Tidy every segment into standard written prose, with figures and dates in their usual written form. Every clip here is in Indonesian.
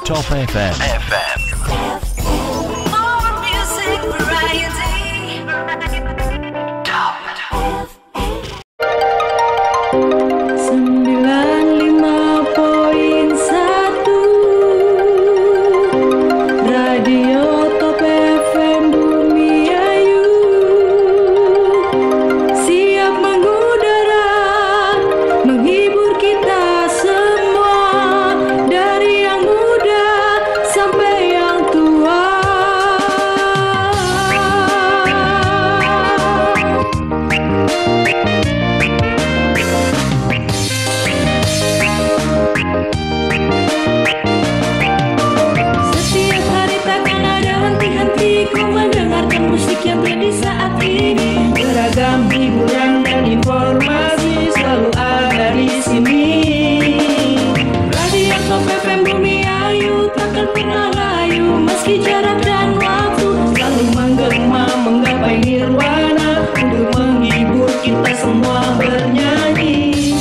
Top FM. More music variety. Top. 95.1 Radio Top FM Bumi Ayu siap mengudara, menghibur kita semua, dari yang muda sampai yang tua. Setiap hari takkan ada henti-hentiku mendengarkan musik yang tren di saat ini. Beragam hiburan dan informasi selalu ada di sini. Radio Top FM Bumi Ayu takkan pernah layu, meski jarak dan waktu selalu menggema menggapai nirwana untuk menghibur kita semua bernyanyi.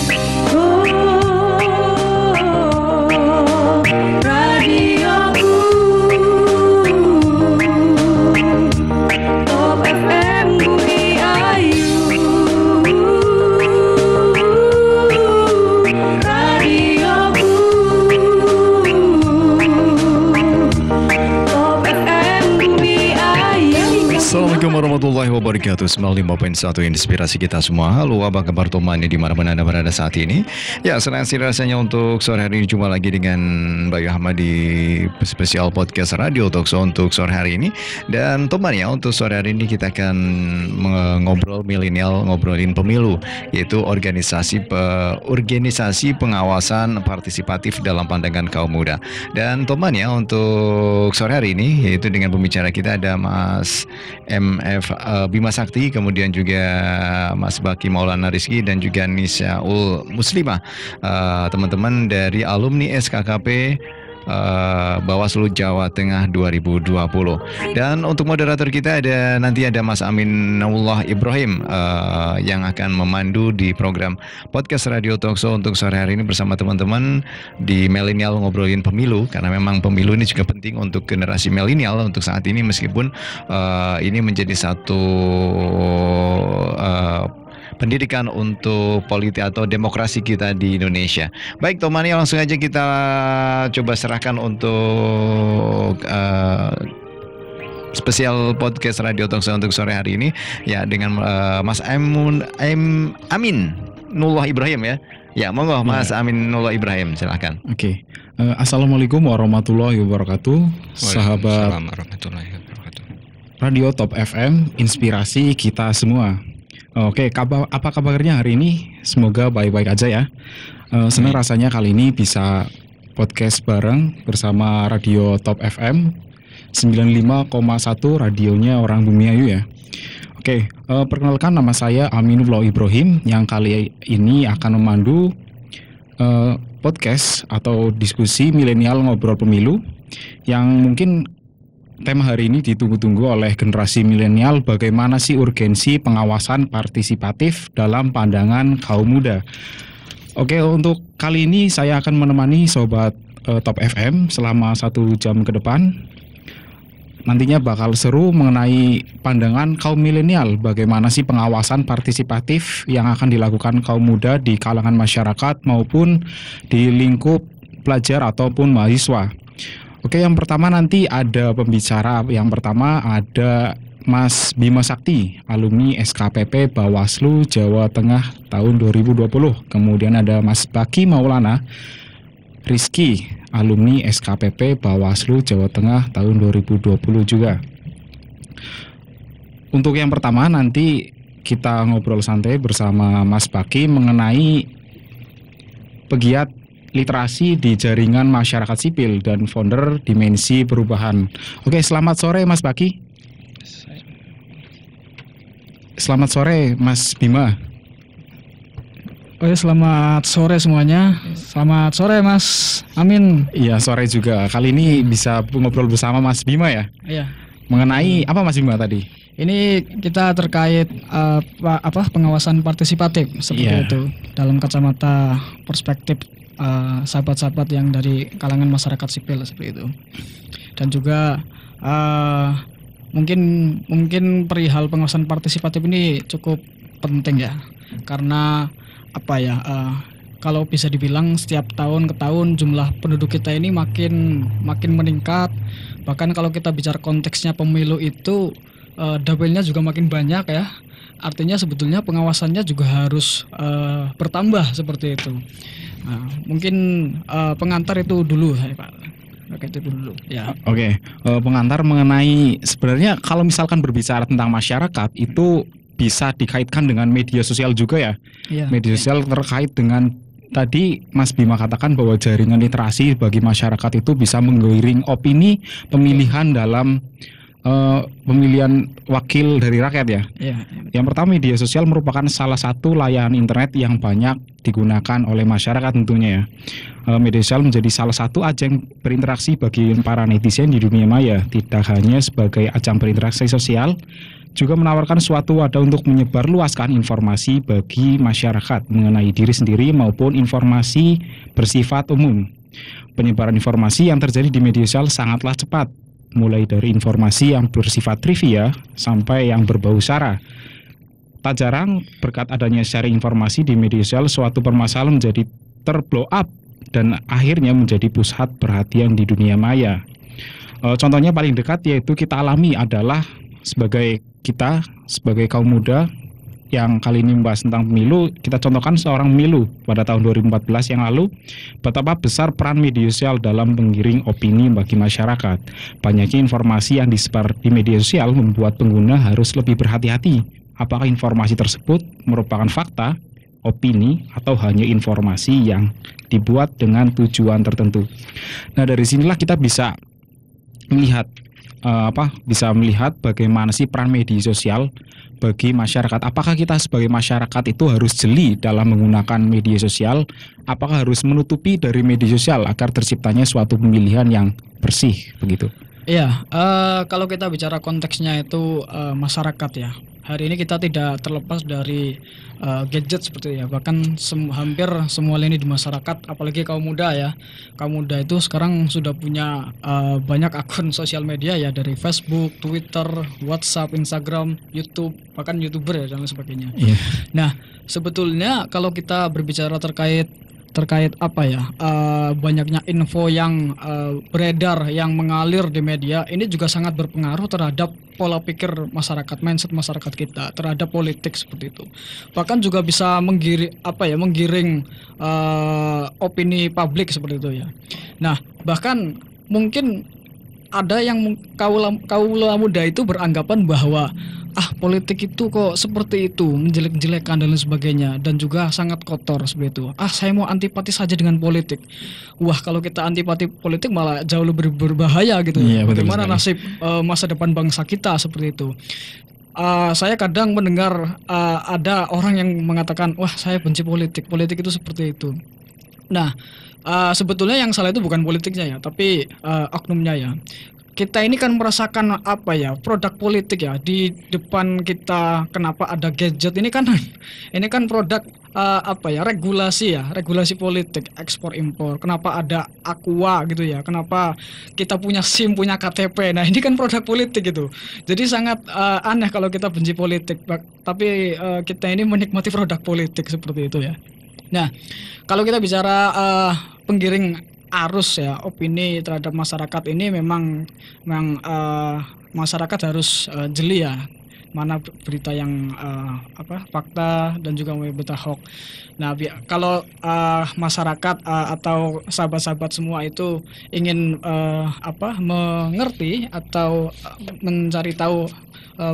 Radioku Top FM Bumi Ayu. Radioku Top FM Bumi Ayu. Assalamualaikum warahmatullahi wabarakatuh. 95.1 inspirasi kita semua. Halo, apa kabar teman di mana Anda berada saat ini? Ya, senang sih rasanya untuk sore hari ini jumpa lagi dengan Bayu Ahmad di spesial podcast Radio Talkshow untuk sore hari ini. Dan teman ya, untuk sore hari ini kita akan ngobrol milenial, ngobrolin pemilu, yaitu organisasi pengawasan partisipatif dalam pandangan kaum muda. Dan teman ya, untuk sore hari ini yaitu dengan pembicara kita ada Mas MF Bima Sakti, kemudian juga Mas Baki Maulana Rizky dan juga Nisyaul Muslimah, teman-teman dari alumni SKKP Bawaslu Jawa Tengah 2020. Dan untuk moderator kita nanti ada Mas Aminullah Ibrahim yang akan memandu di program podcast Radio Talkshow untuk sore hari ini bersama teman-teman di Milenial Ngobrolin Pemilu, karena memang pemilu ini juga penting untuk generasi milenial untuk saat ini, meskipun ini menjadi satu pendidikan untuk politik atau demokrasi kita di Indonesia. Baik teman, langsung aja kita coba serahkan untuk spesial podcast Radio Talkshow untuk sore hari ini ya dengan Mas Amin Nullah Ibrahim ya. Ya, monggo Mas Amin Nullah Ibrahim, silakan. Oke. Assalamualaikum warahmatullahi wabarakatuh. Sahabat warahmatullahi wabarakatuh. Radio Top FM, inspirasi kita semua. Oke, apa kabarnya hari ini? Semoga baik-baik aja ya. Senang rasanya kali ini bisa podcast bareng bersama Radio Top FM 95,1, radionya orang Bumi Ayu ya. Oke, perkenalkan, nama saya Aminullah Ibrahim yang kali ini akan memandu podcast atau diskusi milenial ngobrol pemilu yang mungkin tema hari ini ditunggu-tunggu oleh generasi milenial. Bagaimana sih urgensi pengawasan partisipatif dalam pandangan kaum muda? Oke, untuk kali ini saya akan menemani Sobat Top FM selama 1 jam ke depan. Nantinya bakal seru mengenai pandangan kaum milenial. Bagaimana sih pengawasan partisipatif yang akan dilakukan kaum muda di kalangan masyarakat maupun di lingkup pelajar ataupun mahasiswa. Oke, yang pertama nanti ada pembicara. Yang pertama ada Mas Bima Sakti, alumni SKPP Bawaslu Jawa Tengah tahun 2020. Kemudian ada Mas Baki Maulana Rizky, alumni SKPP Bawaslu Jawa Tengah tahun 2020 juga. Untuk yang pertama nanti kita ngobrol santai bersama Mas Baki mengenai pegiat literasi di jaringan masyarakat sipil dan founder Dimensi Perubahan. Oke, selamat sore Mas Baki. Selamat sore Mas Bima. Oke, selamat sore semuanya. Selamat sore Mas Amin. Iya, sore juga. Kali ini bisa ngobrol bersama Mas Bima ya. Iya. Mengenai apa Mas Bima tadi? Ini kita terkait pengawasan partisipatif seperti itu dalam kacamata perspektif sahabat-sahabat yang dari kalangan masyarakat sipil seperti itu. Dan juga mungkin perihal pengawasan partisipatif ini cukup penting ya, karena kalau bisa dibilang setiap tahun ke tahun jumlah penduduk kita ini makin meningkat. Bahkan kalau kita bicara konteksnya pemilu itu dapilnya juga makin banyak ya. Artinya sebetulnya pengawasannya juga harus bertambah seperti itu. Nah, mungkin pengantar itu dulu ya Pak. Oke, itu dulu ya. Oke, pengantar mengenai sebenarnya kalau misalkan berbicara tentang masyarakat itu bisa dikaitkan dengan media sosial juga ya. Iya, Media sosial terkait dengan tadi Mas Bima katakan bahwa jaringan literasi bagi masyarakat itu bisa menggiring opini pemilihan dalam pemilihan wakil dari rakyat ya. Iya. Yang pertama, media sosial merupakan salah satu layanan internet yang banyak digunakan oleh masyarakat tentunya ya. Media sosial menjadi salah satu ajang berinteraksi bagi para netizen di dunia maya. Tidak hanya sebagai ajang berinteraksi sosial, juga menawarkan suatu wadah untuk menyebarluaskan informasi bagi masyarakat mengenai diri sendiri maupun informasi bersifat umum. Penyebaran informasi yang terjadi di media sosial sangatlah cepat, mulai dari informasi yang bersifat trivia sampai yang berbau sara. Tak jarang berkat adanya sharing informasi di media sosial, suatu permasalahan menjadi terblow up dan akhirnya menjadi pusat perhatian di dunia maya. Contohnya paling dekat yaitu kita alami adalah sebagai kaum muda yang kali ini membahas tentang pemilu, kita contohkan seorang pemilu pada tahun 2014 yang lalu, betapa besar peran media sosial dalam menggiring opini bagi masyarakat. Banyaknya informasi yang disebar di media sosial membuat pengguna harus lebih berhati-hati apakah informasi tersebut merupakan fakta, opini, atau hanya informasi yang dibuat dengan tujuan tertentu. Nah, dari sinilah kita bisa melihat bagaimana sih peran media sosial bagi masyarakat. Apakah kita sebagai masyarakat itu harus jeli dalam menggunakan media sosial? Apakah harus menutupi dari media sosial agar terciptanya suatu pemilihan yang bersih begitu? Iya, kalau kita bicara konteksnya itu masyarakat ya. Hari ini kita tidak terlepas dari gadget seperti itu ya. Bahkan hampir semua lini di masyarakat, apalagi kaum muda ya. Kaum muda itu sekarang sudah punya banyak akun sosial media ya, dari Facebook, Twitter, WhatsApp, Instagram, YouTube, bahkan YouTuber ya dan lain sebagainya. Iya. Nah, sebetulnya kalau kita berbicara terkait banyaknya info yang beredar, yang mengalir di media, ini juga sangat berpengaruh terhadap pola pikir masyarakat, mindset masyarakat kita terhadap politik seperti itu. Bahkan juga bisa menggiring opini publik seperti itu ya. Nah, bahkan mungkin ada yang kaula muda itu beranggapan bahwa politik itu kok seperti itu, menjelek-jelekan dan lain sebagainya, dan juga sangat kotor seperti itu. Saya mau antipati saja dengan politik. Wah, kalau kita antipati politik malah jauh lebih berbahaya gitu. Iya, bagaimana nasib masa depan bangsa kita seperti itu. Saya kadang mendengar ada orang yang mengatakan, wah saya benci politik itu seperti itu. Nah, sebetulnya yang salah itu bukan politiknya ya, tapi oknumnya ya. Kita ini kan merasakan produk politik ya di depan kita. Kenapa ada gadget ini kan produk regulasi politik, ekspor impor. Kenapa ada Aqua gitu ya, kenapa kita punya SIM, punya KTP. Nah, ini kan produk politik gitu. Jadi sangat aneh kalau kita benci politik, tapi kita ini menikmati produk politik seperti itu ya. Nah, kalau kita bicara penggiring arus ya opini terhadap masyarakat ini, memang masyarakat harus jeli ya, mana berita yang fakta dan juga berita hoax. Nah, kalau masyarakat atau sahabat-sahabat semua itu ingin mengerti atau mencari tahu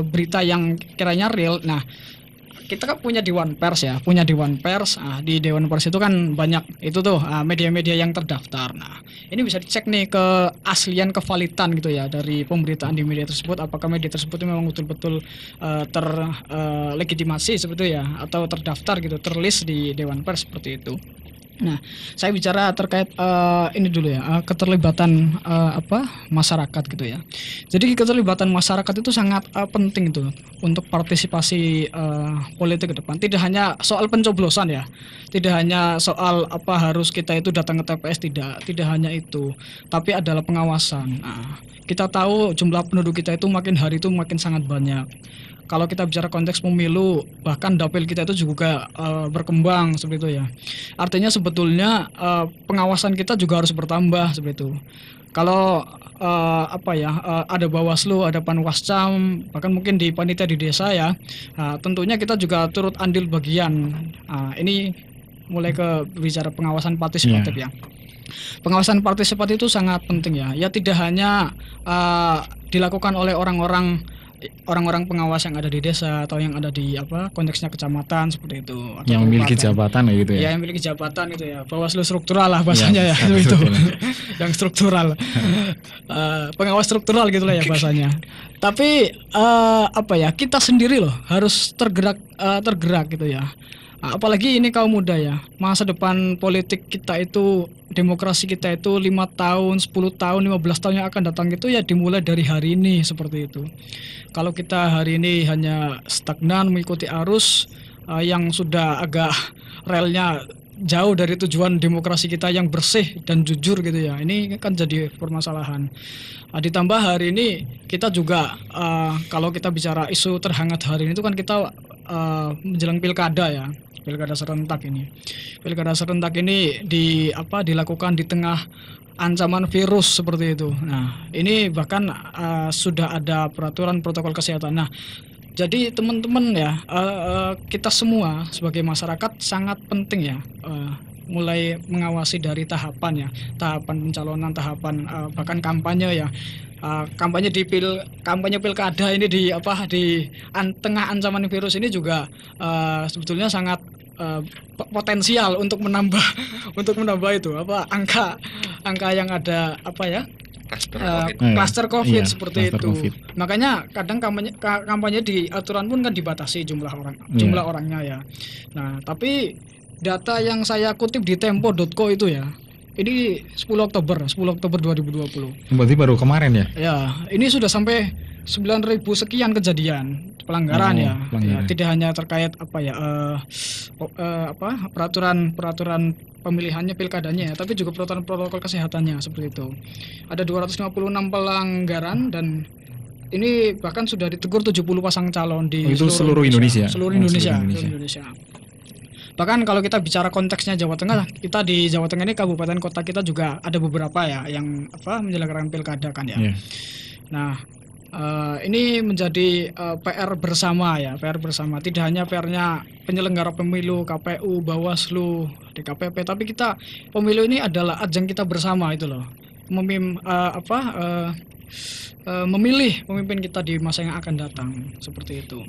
berita yang kiranya real, nah kita kan punya Dewan Pers ya, di Dewan Pers itu kan banyak itu tuh media-media yang terdaftar. Nah, ini bisa dicek nih keaslian, kevalidan gitu ya dari pemberitaan di media tersebut, apakah media tersebut memang betul-betul terlegitimasi seperti itu ya, atau terdaftar gitu, terlist di Dewan Pers seperti itu. Nah, saya bicara terkait ini dulu ya, keterlibatan masyarakat gitu ya. Jadi keterlibatan masyarakat itu sangat penting itu untuk partisipasi politik ke depan. Tidak hanya soal pencoblosan ya, tidak hanya soal harus kita itu datang ke TPS, tidak hanya itu, tapi adalah pengawasan. Nah, kita tahu jumlah penduduk kita itu makin hari itu makin sangat banyak. Kalau kita bicara konteks pemilu, bahkan dapil kita itu juga berkembang seperti itu ya. Artinya sebetulnya pengawasan kita juga harus bertambah seperti itu. Kalau ada Bawaslu, ada Panwascam, bahkan mungkin di panitia di desa ya, tentunya kita juga turut andil bagian. Ini mulai ke bicara pengawasan partisipatif ya. Pengawasan partisipatif itu sangat penting ya. Ya tidak hanya dilakukan oleh orang-orang pengawas yang ada di desa atau yang ada di konteksnya kecamatan seperti itu, atau yang memiliki jabatan ya gitu ya. Ya, yang memiliki jabatan itu ya. Bawaslu struktural lah bahasanya ya, itu. Yang struktural. Pengawas struktural gitulah ya bahasanya. Tapi kita sendiri loh harus tergerak gitu ya. Apalagi ini kaum muda ya, masa depan politik kita itu, demokrasi kita itu 5 tahun, 10 tahun, 15 tahun yang akan datang itu ya dimulai dari hari ini seperti itu. Kalau kita hari ini hanya stagnan mengikuti arus yang sudah agak relnya jauh dari tujuan demokrasi kita yang bersih dan jujur gitu ya, ini kan jadi permasalahan. Ditambah hari ini kita juga kalau kita bicara isu terhangat hari ini itu kan kita menjelang pilkada ya. Pilkada serentak ini. Pilkada serentak ini dilakukan di tengah ancaman virus seperti itu. Nah, ini bahkan sudah ada peraturan protokol kesehatan. Nah, jadi teman-teman ya, kita semua sebagai masyarakat sangat penting ya, mulai mengawasi dari tahapan ya, tahapan pencalonan, tahapan bahkan kampanye ya. Kampanye pilkada ini di tengah ancaman virus ini juga sebetulnya sangat potensial untuk menambah itu angka yang ada kluster COVID seperti itu. COVID. Makanya kadang kampanye di aturan pun kan dibatasi jumlah orangnya ya. Nah, tapi data yang saya kutip di tempo.co itu ya, ini 10 Oktober 2020. Berarti baru kemarin ya? Ya, ini sudah sampai 9.000 sekian kejadian pelanggaran ya. Tidak hanya terkait peraturan pemilihannya pilkadanya ya, tapi juga peraturan protokol kesehatannya seperti itu. Ada 256 pelanggaran dan ini bahkan sudah ditegur 70 pasang calon di seluruh Indonesia. Seluruh Indonesia. Bahkan kalau kita bicara konteksnya Jawa Tengah, kita di Jawa Tengah ini kabupaten kota kita juga ada beberapa ya yang menyelenggarakan pilkada kan ya. Yeah. Nah, ini menjadi PR bersama ya, PR bersama. Tidak hanya PR-nya penyelenggara pemilu, KPU, Bawaslu, DKPP, tapi kita pemilu ini adalah ajang kita bersama itu loh. Memilih pemimpin kita di masa yang akan datang seperti itu.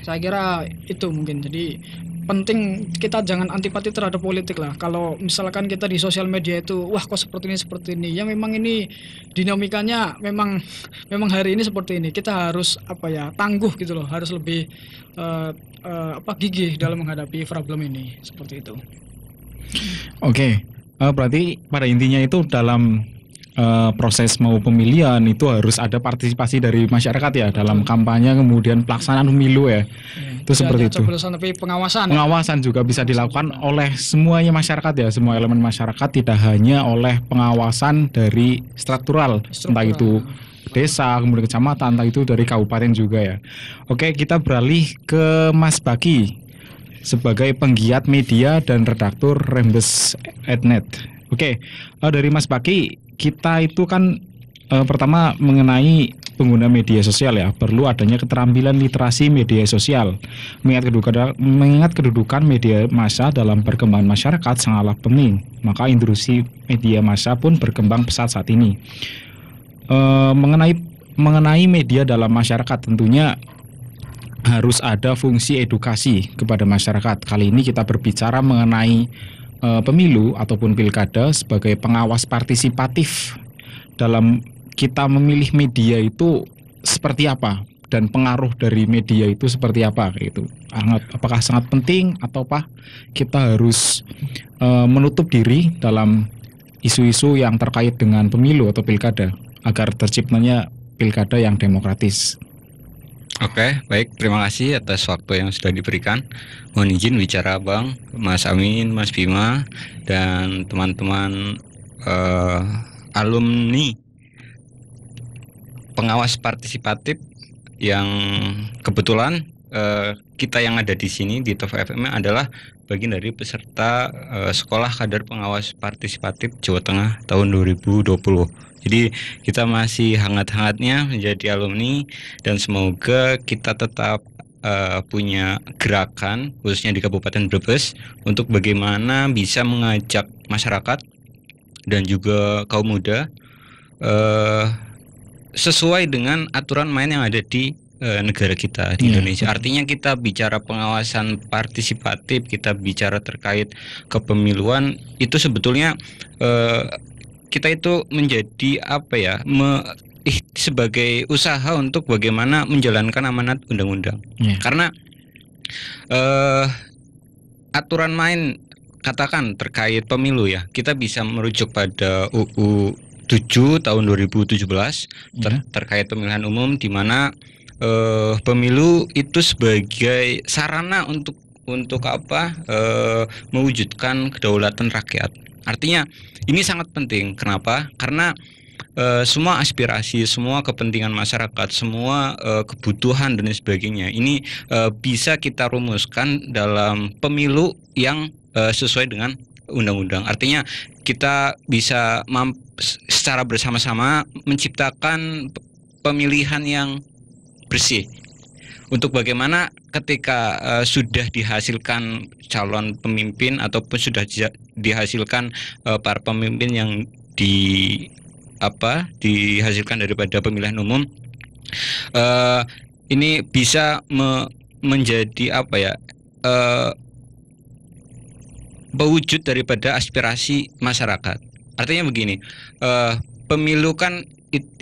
Saya kira itu mungkin. Jadi penting kita jangan antipati terhadap politik lah. Kalau misalkan kita di sosial media itu wah kok seperti ini ya, memang ini dinamikanya memang hari ini seperti ini. Kita harus tangguh gitu loh, harus lebih gigih dalam menghadapi problem ini seperti itu. Oke. Berarti pada intinya itu dalam proses mau pemilihan itu harus ada partisipasi dari masyarakat ya, dalam kampanye kemudian pelaksanaan pemilu ya. Itu seperti itu. Tapi pengawasan juga bisa dilakukan oleh semuanya masyarakat ya, semua elemen masyarakat, tidak hanya oleh pengawasan dari struktural. Entah itu desa, kemudian kecamatan, entah itu dari kabupaten juga ya. Oke, kita beralih ke Mas Baki sebagai penggiat media dan redaktur Rembes.net. Oke, dari Mas Baki, kita itu kan pertama mengenai pengguna media sosial ya, perlu adanya keterampilan literasi media sosial. Mengingat kedudukan media massa dalam perkembangan masyarakat sangatlah penting, maka industri media massa pun berkembang pesat saat ini. Mengenai media dalam masyarakat, tentunya harus ada fungsi edukasi kepada masyarakat. Kali ini kita berbicara mengenai pemilu ataupun pilkada sebagai pengawas partisipatif dalam kita memilih media itu seperti apa dan pengaruh dari media itu seperti apa gitu. Apakah sangat penting atau apa kita harus menutup diri dalam isu-isu yang terkait dengan pemilu atau pilkada agar terciptanya pilkada yang demokratis. Oke, baik. Terima kasih atas waktu yang sudah diberikan. Mohon izin bicara Bang, Mas Amin, Mas Bima, dan teman-teman alumni pengawas partisipatif yang kebetulan kita yang ada di sini di TOF FM adalah bagian dari peserta Sekolah Kader Pengawas Partisipatif Jawa Tengah tahun 2020. Jadi kita masih hangat-hangatnya menjadi alumni dan semoga kita tetap punya gerakan khususnya di Kabupaten Brebes untuk bagaimana bisa mengajak masyarakat dan juga kaum muda sesuai dengan aturan main yang ada di negara kita di Indonesia. Artinya kita bicara pengawasan partisipatif, kita bicara terkait kepemiluan, itu sebetulnya kita itu menjadi apa ya, sebagai usaha untuk bagaimana menjalankan amanat undang-undang. Karena aturan main katakan terkait pemilu ya, kita bisa merujuk pada UU 7 tahun 2017 terkait pemilihan umum, di mana pemilu itu sebagai sarana untuk apa, mewujudkan kedaulatan rakyat. Artinya ini sangat penting. Kenapa? Karena semua aspirasi, semua kepentingan masyarakat, semua kebutuhan dan sebagainya ini bisa kita rumuskan dalam pemilu yang sesuai dengan undang-undang. Artinya kita bisa secara bersama-sama menciptakan pemilihan yang bersih. Untuk bagaimana ketika sudah dihasilkan calon pemimpin ataupun sudah dihasilkan para pemimpin yang dihasilkan daripada pemilihan umum, ini bisa menjadi apa ya, pewujud daripada aspirasi masyarakat. Artinya begini, pemilu kan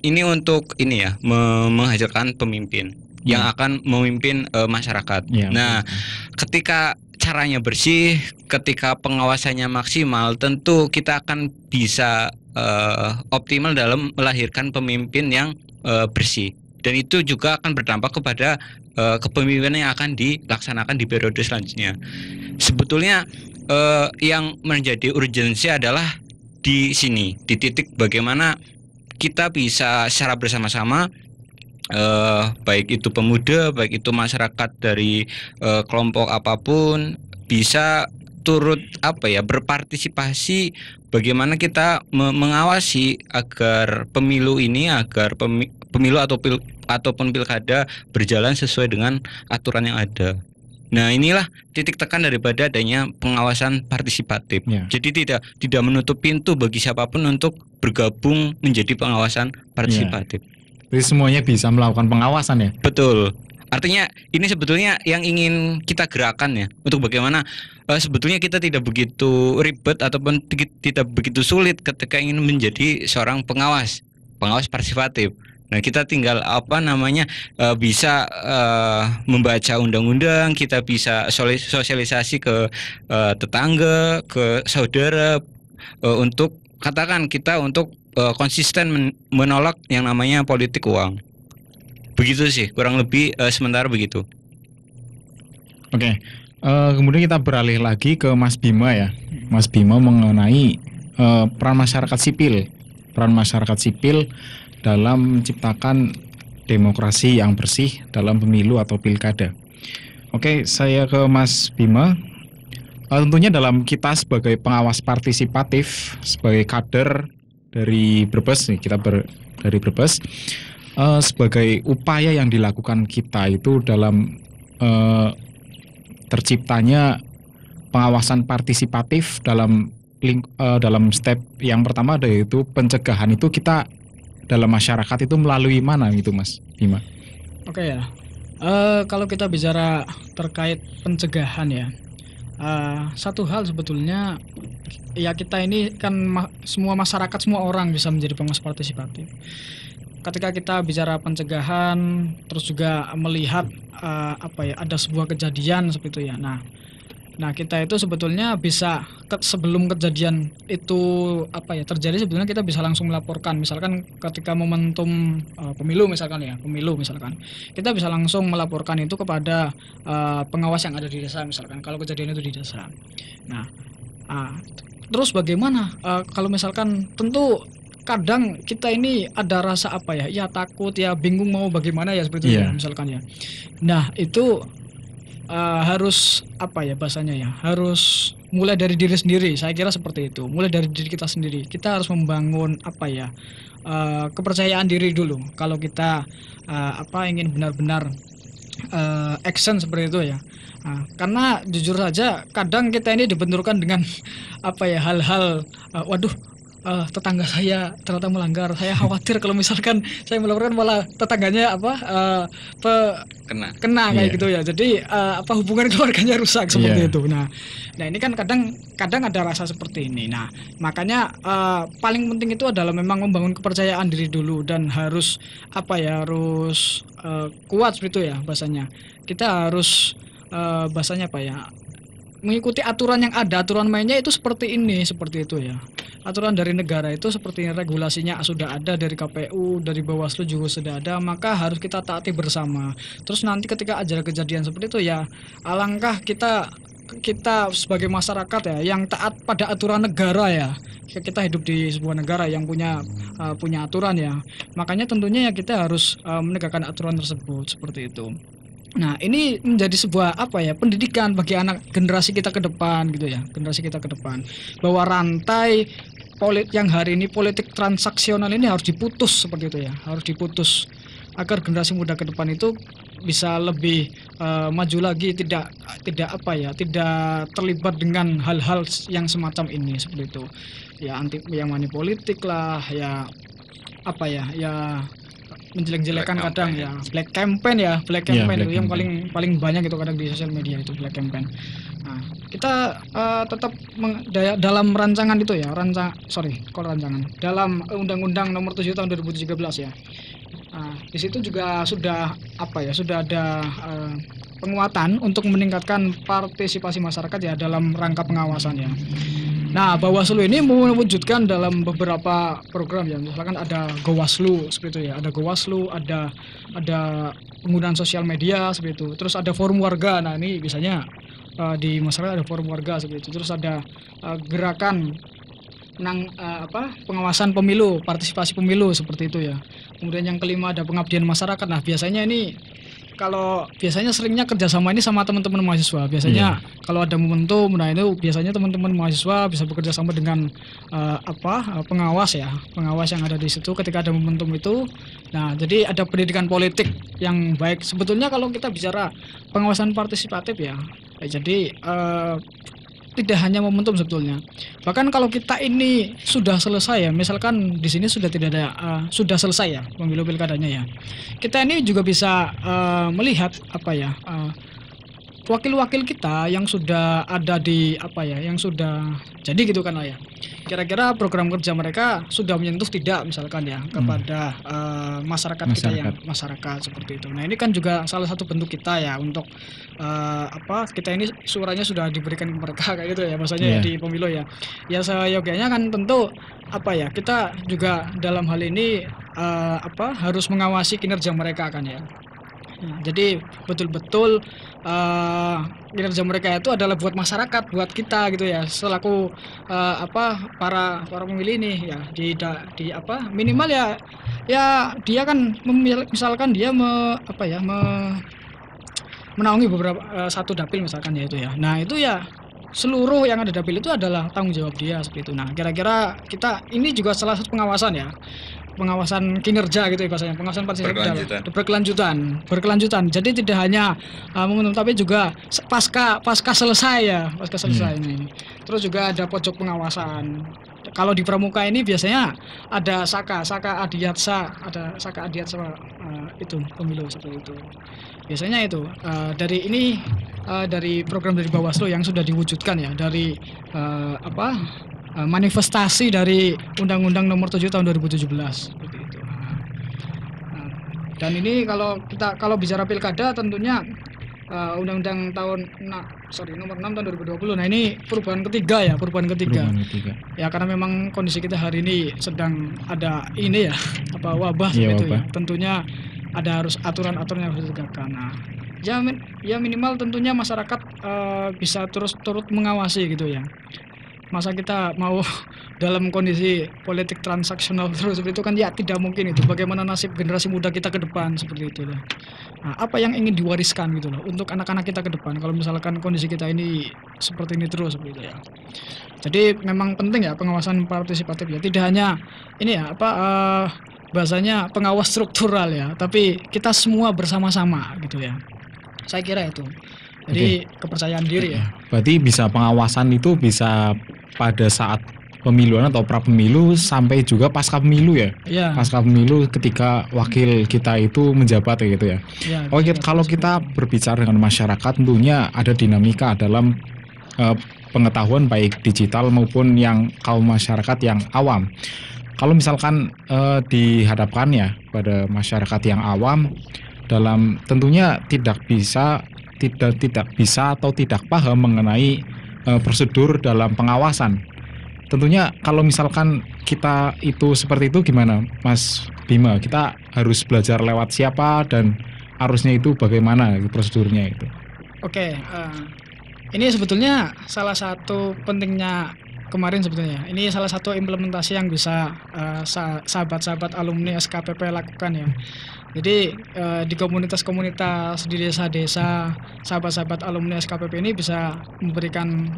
ini untuk ini ya, menghasilkan pemimpin yang akan memimpin masyarakat. Nah, ketika caranya bersih, ketika pengawasannya maksimal, tentu kita akan bisa optimal dalam melahirkan pemimpin yang bersih. Dan itu juga akan berdampak kepada kepemimpinan yang akan dilaksanakan di periode selanjutnya. Sebetulnya yang menjadi urgensi adalah di sini, di titik bagaimana kita bisa secara bersama-sama, baik itu pemuda, baik itu masyarakat dari kelompok apapun, bisa turut apa ya, berpartisipasi bagaimana kita mengawasi agar pemilu ini, agar pemilu ataupun pilkada berjalan sesuai dengan aturan yang ada. Nah, inilah titik tekan daripada adanya pengawasan partisipatif. Jadi tidak menutup pintu bagi siapapun untuk bergabung menjadi pengawasan partisipatif. Jadi semuanya bisa melakukan pengawasan ya? Betul. Artinya ini sebetulnya yang ingin kita gerakan ya, untuk bagaimana sebetulnya kita tidak begitu ribet ataupun tidak begitu sulit ketika ingin menjadi seorang pengawas partisipatif. Nah, kita tinggal bisa membaca undang-undang, kita bisa sosialisasi ke tetangga, ke saudara, untuk katakan kita untuk konsisten menolak yang namanya politik uang. Begitu sih, kurang lebih sementara begitu. Oke, kemudian kita beralih lagi ke Mas Bima ya. Mas Bima mengenai peran masyarakat sipil. Peran masyarakat sipil dalam menciptakan demokrasi yang bersih dalam pemilu atau pilkada. Oke, saya ke Mas Bima. Tentunya dalam kita sebagai pengawas partisipatif, sebagai kader dari Brebes, dari Brebes, sebagai upaya yang dilakukan kita itu dalam terciptanya pengawasan partisipatif dalam step yang pertama, yaitu pencegahan. Itu kita dalam masyarakat itu melalui mana gitu, Mas Bima? Oke ya, kalau kita bicara terkait pencegahan ya, satu hal sebetulnya ya, kita ini kan semua masyarakat, semua orang bisa menjadi pengawas partisipatif. ketika kita bicara pencegahan, terus juga melihat ada sebuah kejadian seperti itu ya. Nah kita itu sebetulnya bisa sebelum kejadian itu terjadi, sebetulnya kita bisa langsung melaporkan. Misalkan ketika momentum pemilu misalkan, kita bisa langsung melaporkan itu kepada pengawas yang ada di desa misalkan, kalau kejadian itu di desa. Nah terus bagaimana kalau misalkan, tentu kadang kita ini ada rasa ya takut, ya bingung mau bagaimana ya seperti itu ya misalkan ya. Nah itu harus bahasanya ya, harus mulai dari diri sendiri. Saya kira seperti itu, mulai dari diri kita sendiri. Kita harus membangun kepercayaan diri dulu. Kalau kita ingin benar-benar action seperti itu ya. Karena jujur saja kadang kita ini dibenturkan dengan hal-hal tetangga saya ternyata melanggar. Saya khawatir kalau misalkan saya melaporkan malah tetangganya kena kayak gitu ya. Jadi hubungan keluarganya rusak seperti itu. Nah ini kan kadang ada rasa seperti ini. Nah makanya paling penting itu adalah memang membangun kepercayaan diri dulu, dan harus harus kuat seperti itu ya bahasanya. Kita harus mengikuti aturan yang ada, aturan mainnya itu seperti ini, seperti itu ya. Aturan dari negara itu seperti regulasinya sudah ada dari KPU, dari Bawaslu juga sudah ada, maka harus kita taati bersama. Terus nanti ketika ada kejadian seperti itu ya, alangkah kita sebagai masyarakat ya yang taat pada aturan negara ya. Kita hidup di sebuah negara yang punya aturan ya. Makanya tentunya ya kita harus menegakkan aturan tersebut seperti itu. Nah ini menjadi sebuah pendidikan bagi anak generasi kita ke depan gitu ya, bahwa rantai yang hari ini politik transaksional ini harus diputus seperti itu ya, harus diputus agar generasi muda ke depan itu bisa lebih maju lagi, tidak terlibat dengan hal-hal yang semacam ini seperti itu ya, yang money politik lah ya, menjelek-jelekan kadang ya, black campaign itu yang paling banyak itu kadang di sosial media itu black campaign. Nah, kita tetap dalam rancangan itu ya, dalam Undang-Undang Nomor 7 Tahun 2013 ya. Nah, di situ juga sudah ada penguatan untuk meningkatkan partisipasi masyarakat ya dalam rangka pengawasan ya. Nah, Bawaslu ini mewujudkan dalam beberapa program ya, misalkan ada Gowaslu seperti itu ya, ada Gowaslu, ada penggunaan sosial media seperti itu, terus ada forum warga. Nah ini biasanya di masyarakat ada forum warga seperti itu, terus ada gerakan pengawasan pemilu, partisipasi pemilu seperti itu ya. Kemudian yang kelima ada pengabdian masyarakat. Nah biasanya ini biasanya seringnya kerjasama ini sama teman-teman mahasiswa. Biasanya kalau ada momentum, nah itu biasanya teman-teman mahasiswa bisa bekerja sama dengan pengawas yang ada di situ ketika ada momentum itu. Nah jadi ada pendidikan politik yang baik. Sebetulnya kalau kita bicara pengawasan partisipatif ya, jadi tidak hanya momentum sebetulnya. Bahkan kalau kita ini sudah selesai ya, misalkan di sini sudah tidak ada sudah selesai ya pemilu pilkadanya ya. Kita ini juga bisa melihat wakil-wakil kita yang sudah ada di yang sudah jadi gitu kan lah ya. Kira-kira program kerja mereka sudah menyentuh tidak misalkan ya kepada masyarakat kita yang masyarakat seperti itu. Nah ini kan juga salah satu bentuk kita ya untuk kita ini suaranya sudah diberikan ke mereka kayak gitu ya, maksudnya ya di pemilu ya. Ya seyogianya kan tentu kita juga dalam hal ini harus mengawasi kinerja mereka kan ya. Nah, jadi betul-betul kinerja mereka itu adalah buat masyarakat, buat kita gitu ya, selaku para pemilih ini ya, di minimal ya dia kan misalkan dia menaungi beberapa satu dapil misalkan ya itu ya. Nah itu ya seluruh yang ada dapil itu adalah tanggung jawab dia seperti itu. Nah kira-kira kita ini juga salah satu pengawasan ya, pengawasan kinerja gitu ya bahasanya, pengawasan berkelanjutan. Jadi tidak hanya momentum tapi juga pasca selesai ya, ini. Terus juga ada pojok pengawasan. Kalau di pramuka ini biasanya ada saka adiatsa itu pemilu seperti itu. Biasanya itu dari program dari Bawaslu yang sudah diwujudkan ya, dari manifestasi dari Undang-Undang Nomor 7 Tahun 2017 seperti itu. Dan ini kalau bicara pilkada tentunya Undang-Undang nomor 6 tahun 2020. Nah, ini perubahan ketiga. Perubahan ketiga. Ya, karena memang kondisi kita hari ini sedang ada ini ya, wabah Iya, seperti itu wabah. ya. Tentunya harus aturan-aturan yang harus ditegakkan. Nah, ya minimal tentunya masyarakat bisa turut mengawasi gitu ya. Masa kita mau dalam kondisi politik transaksional terus seperti itu kan ya tidak mungkin itu. Bagaimana nasib generasi muda kita ke depan seperti itu loh. Nah, apa yang ingin diwariskan gitu loh untuk anak-anak kita ke depan kalau misalkan kondisi kita ini seperti ini terus seperti itu ya. Jadi memang penting ya pengawasan partisipatif ya. Tidak hanya ini ya bahasanya pengawas struktural ya, tapi kita semua bersama-sama gitu ya. Saya kira itu. Jadi kepercayaan diri ya. Berarti bisa pengawasan itu bisa pada saat pemiluan atau pra pemilu sampai juga pasca pemilu ya. Iya. Pasca pemilu ketika wakil kita itu menjabat ya gitu ya. Iya, Oke, bisa kalau kita berbicara dengan masyarakat tentunya ada dinamika dalam pengetahuan baik digital maupun yang kaum masyarakat yang awam. Kalau misalkan dihadapkan ya pada masyarakat yang awam dalam tentunya tidak bisa atau tidak paham mengenai prosedur dalam pengawasan. Tentunya kalau misalkan kita itu seperti itu gimana Mas Bima? Kita harus belajar lewat siapa dan harusnya itu bagaimana prosedurnya itu? Oke, ini sebetulnya salah satu pentingnya kemarin sebetulnya. Ini salah satu implementasi yang bisa sahabat-sahabat alumni SKPP lakukan ya. Jadi di komunitas-komunitas di desa-desa sahabat-sahabat alumni SKPP ini bisa memberikan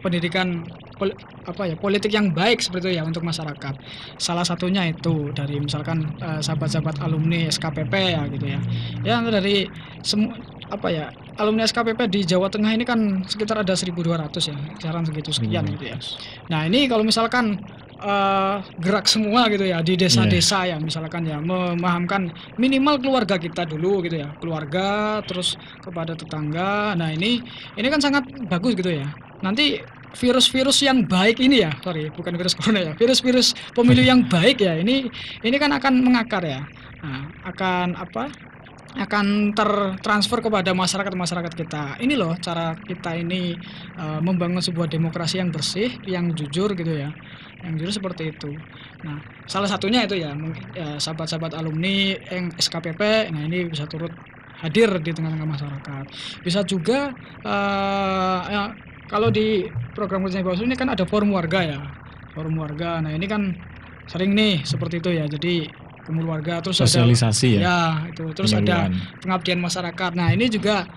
pendidikan politik yang baik seperti itu ya untuk masyarakat. Salah satunya itu dari misalkan sahabat-sahabat alumni SKPP ya gitu ya. Yang dari alumni SKPP di Jawa Tengah ini kan sekitar ada 1.200 ya, kisaran sekian gitu ya. Nah, ini kalau misalkan gerak semua gitu ya di desa-desa ya misalkan ya memahamkan minimal keluarga kita dulu gitu ya, keluarga terus kepada tetangga. Nah, ini kan sangat bagus gitu ya. Nanti virus-virus yang baik ini ya, bukan virus corona ya, virus-virus pemilu yang baik ya, ini kan akan mengakar ya. Nah, akan tertransfer kepada masyarakat kita. Ini loh cara kita ini membangun sebuah demokrasi yang bersih, yang jujur gitu ya. Yang jujur seperti itu. Nah, salah satunya itu ya, sahabat-sahabat alumni yang SKPP, nah ini bisa turut hadir di tengah-tengah masyarakat. Bisa juga kalau di program kerja Bawaslu ini kan ada forum warga ya. Forum warga. Nah, ini kan sering nih seperti itu ya. Jadi kumpul warga terus sosialisasi ada, itu terus ada pengabdian masyarakat. Nah, ini juga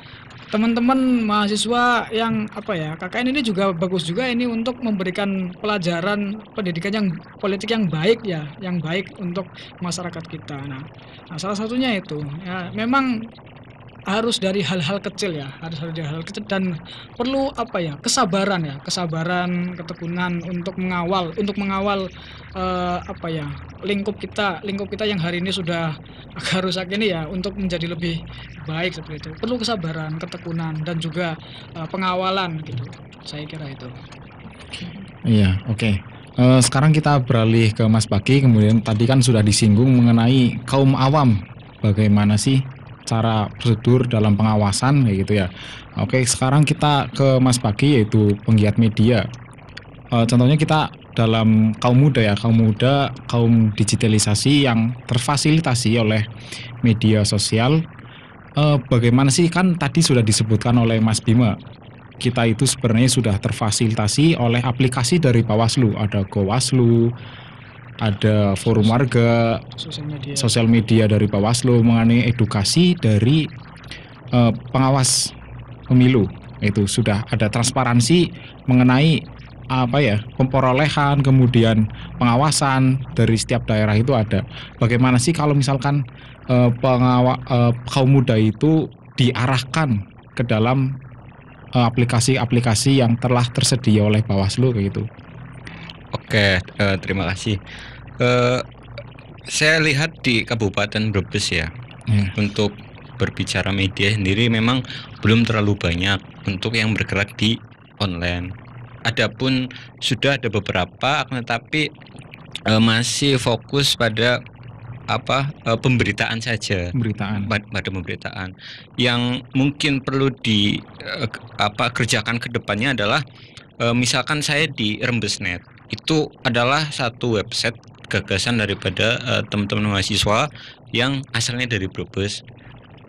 teman-teman mahasiswa yang KKN ini juga bagus juga ini untuk memberikan pelajaran pendidikan yang politik yang baik ya, yang baik untuk masyarakat kita. Nah salah satunya itu ya memang harus dari hal-hal kecil ya, harus dari hal kecil dan perlu kesabaran, ketekunan untuk mengawal lingkup kita yang hari ini sudah agak rusak ini ya untuk menjadi lebih baik seperti itu. Perlu kesabaran, ketekunan dan juga pengawalan gitu. Saya kira itu. Iya, oke. Sekarang kita beralih ke Mas Baki. Kemudian tadi kan sudah disinggung mengenai kaum awam. Bagaimana sih cara prosedur dalam pengawasan kayak gitu ya. Oke, sekarang kita ke Mas Baki yaitu penggiat media. Contohnya kita dalam kaum muda, kaum digitalisasi yang terfasilitasi oleh media sosial. Bagaimana sih, kan tadi sudah disebutkan oleh Mas Bima, kita itu sebenarnya sudah terfasilitasi oleh aplikasi dari Bawaslu, ada Gowaslu, ada forum warga, sosial media dari Bawaslu mengenai edukasi dari pengawas pemilu. Itu sudah ada transparansi mengenai pemperolehan, kemudian pengawasan dari setiap daerah itu ada. Bagaimana sih kalau misalkan kaum muda itu diarahkan ke dalam aplikasi-aplikasi yang telah tersedia oleh Bawaslu kayak gitu? Oke, terima kasih. Saya lihat di Kabupaten Brebes ya, untuk berbicara media sendiri memang belum terlalu banyak untuk yang bergerak di online. Adapun sudah ada beberapa, tetapi masih fokus pada pemberitaan saja. Pemberitaan. Pada pemberitaan yang mungkin perlu kerjakan ke depannya adalah misalkan saya di Rembesnet, itu adalah satu website gagasan daripada teman-teman mahasiswa yang asalnya dari Brebes.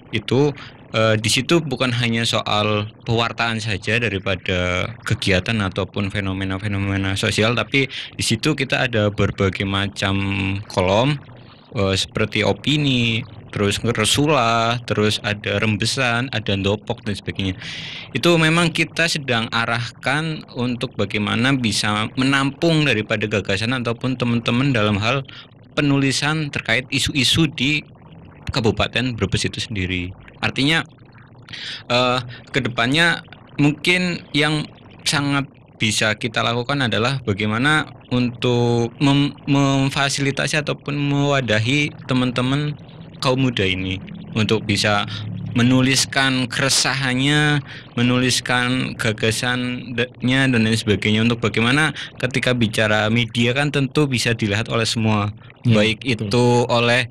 Itu di situ bukan hanya soal pewartaan saja daripada kegiatan ataupun fenomena-fenomena sosial, tapi di situ kita ada berbagai macam kolom seperti opini, terus ngeresula, terus ada rembesan, ada ndopok dan sebagainya. Itu memang kita sedang arahkan untuk bagaimana bisa menampung daripada gagasan ataupun teman-teman dalam hal penulisan terkait isu-isu di Kabupaten Brebes itu sendiri. Artinya kedepannya mungkin yang sangat bisa kita lakukan adalah bagaimana untuk memfasilitasi ataupun mewadahi teman-teman kaum muda ini untuk bisa menuliskan keresahannya, menuliskan gagasannya dan lain sebagainya, untuk bagaimana ketika bicara media kan tentu bisa dilihat oleh semua, baik betul. itu oleh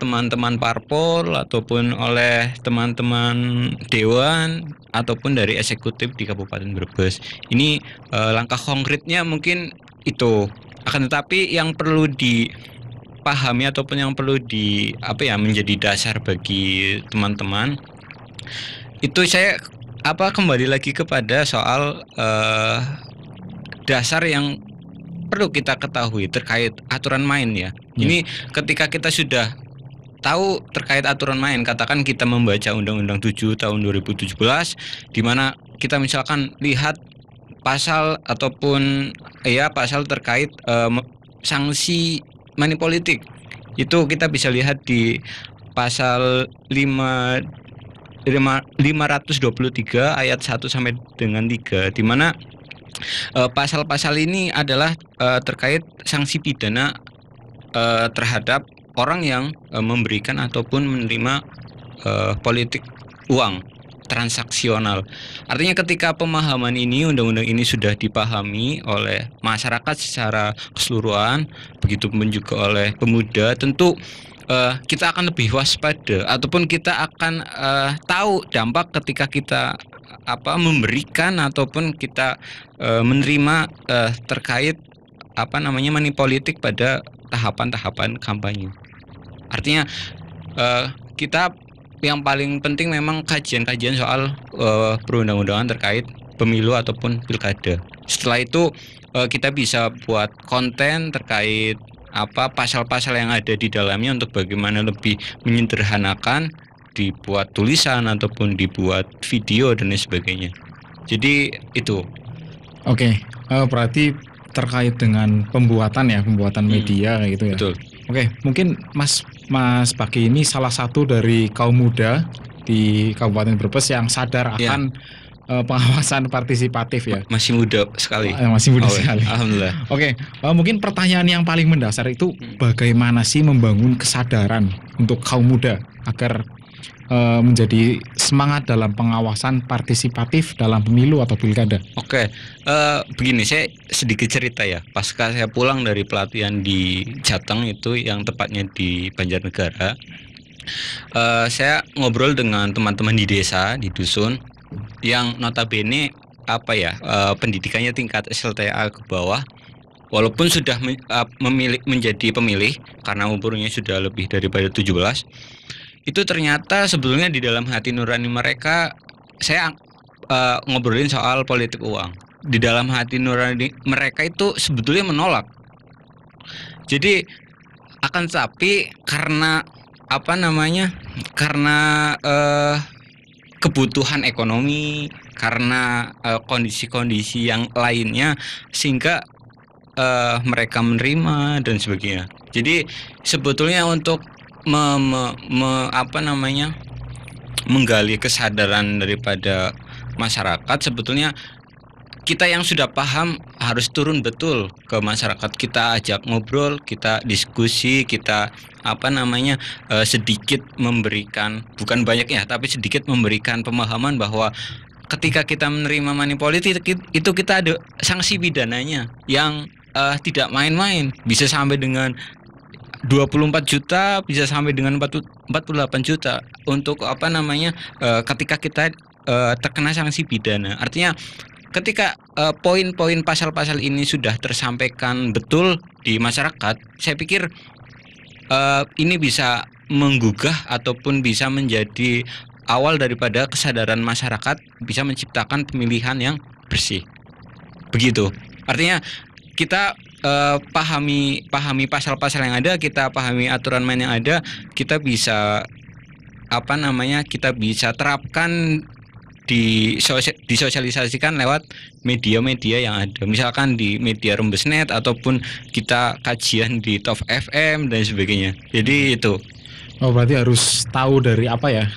teman-teman parpol ataupun oleh teman-teman dewan ataupun dari eksekutif di Kabupaten Brebes. Ini langkah konkretnya mungkin itu. Akan tetapi yang perlu dipahami ataupun yang perlu menjadi dasar bagi teman-teman itu, saya kembali lagi kepada soal dasar yang perlu kita ketahui terkait aturan main ya. Ini ketika kita sudah tahu terkait aturan main, katakan kita membaca Undang-Undang 7 tahun 2017 di mana kita misalkan lihat pasal ataupun pasal terkait sanksi money politik. Itu kita bisa lihat di pasal 523 ayat 1 sampai dengan 3, di mana pasal-pasal ini adalah terkait sanksi pidana terhadap orang yang memberikan ataupun menerima politik uang transaksional. Artinya ketika pemahaman ini, undang-undang ini sudah dipahami oleh masyarakat secara keseluruhan, begitu pun juga oleh pemuda, tentu kita akan lebih waspada ataupun kita akan tahu dampak ketika kita memberikan ataupun kita menerima terkait money politik pada tahapan-tahapan kampanye. Artinya kita yang paling penting memang kajian-kajian soal perundang-undangan terkait pemilu ataupun pilkada. Setelah itu kita bisa buat konten terkait pasal-pasal yang ada di dalamnya untuk bagaimana lebih menyederhanakan, dibuat tulisan ataupun dibuat video dan lain sebagainya. Jadi itu. Oke, berarti terkait dengan pembuatan media gitu ya. Betul. Oke, mungkin Mas Baki ini salah satu dari kaum muda di Kabupaten Brebes yang sadar akan pengawasan partisipatif ya. Masih muda sekali. Masih muda sekali. Alhamdulillah. Oke, mungkin pertanyaan yang paling mendasar itu bagaimana sih membangun kesadaran untuk kaum muda agar menjadi semangat dalam pengawasan partisipatif dalam pemilu atau pilkada. Oke, begini, saya sedikit cerita ya. Pasca saya pulang dari pelatihan di Jateng itu, yang tepatnya di Banjarnegara, saya ngobrol dengan teman-teman di desa, di dusun, yang notabene pendidikannya tingkat SLTA ke bawah, walaupun sudah menjadi pemilih karena umurnya sudah lebih daripada 17. Itu ternyata sebetulnya di dalam hati nurani mereka, saya ngobrolin soal politik uang. Di dalam hati nurani mereka itu sebetulnya menolak. Jadi akan tetapi karena kebutuhan ekonomi, karena kondisi-kondisi yang lainnya, sehingga mereka menerima dan sebagainya. Jadi sebetulnya untuk menggali kesadaran daripada masyarakat, sebetulnya kita yang sudah paham harus turun betul ke masyarakat. Kita ajak ngobrol, kita diskusi, kita sedikit memberikan, bukan banyak ya, tapi sedikit memberikan pemahaman bahwa ketika kita menerima money politik itu kita ada sanksi pidananya yang tidak main-main, bisa sampai dengan 24 juta bisa sampai dengan 48 juta untuk apa namanya ketika kita terkena sanksi pidana. Artinya ketika poin-poin pasal-pasal ini sudah tersampaikan betul di masyarakat, saya pikir ini bisa menggugah ataupun bisa menjadi awal daripada kesadaran masyarakat bisa menciptakan pemilihan yang bersih. Begitu. Artinya kita pahami pasal-pasal yang ada, kita pahami aturan main yang ada, kita bisa kita bisa terapkan disosialisasikan lewat media-media yang ada. Misalkan di media Rembesnet ataupun kita kajian di Top FM dan sebagainya. Jadi itu. Oh, berarti harus tahu dari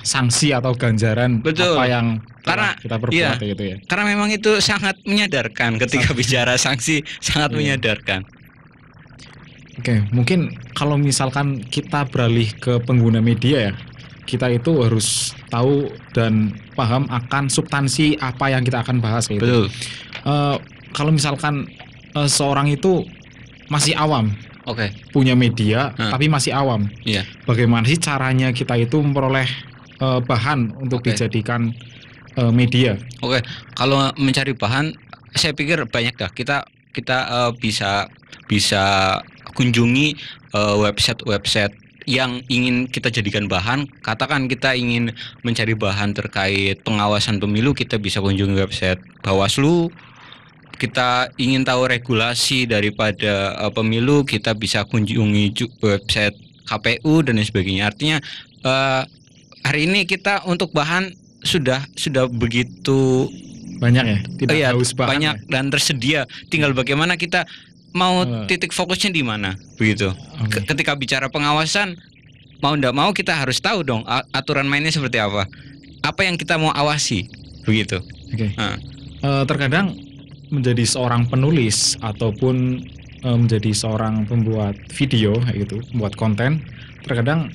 sanksi atau ganjaran. Betul. Apa yang karena kita perbuat gitu ya. Karena memang itu sangat menyadarkan ketika bicara sanksi, sangat menyadarkan. Oke, mungkin kalau misalkan kita beralih ke pengguna media ya, kita itu harus tahu dan paham akan substansi apa yang kita akan bahas gitu. Betul. Kalau misalkan seorang itu masih awam, Oke. punya media tapi masih awam, Iya. bagaimana sih caranya kita itu memperoleh bahan untuk Oke. dijadikan media? Oke, kalau mencari bahan, saya pikir banyak dah. Kita bisa kunjungi website yang ingin kita jadikan bahan. Katakan kita ingin mencari bahan terkait pengawasan pemilu, kita bisa kunjungi website Bawaslu. Kita ingin tahu regulasi daripada pemilu, kita bisa kunjungi website KPU dan lain sebagainya. Artinya hari ini kita untuk bahan sudah begitu Banyak ya, tidak iya, haus bahan. banyak dan tersedia. Tinggal bagaimana kita mau titik fokusnya di mana, begitu. Oke. Ketika bicara pengawasan, mau ndak mau kita harus tahu dong aturan mainnya seperti apa yang kita mau awasi, begitu. Oke. Nah, Terkadang menjadi seorang penulis ataupun menjadi seorang pembuat video kayak gitu, membuat konten, terkadang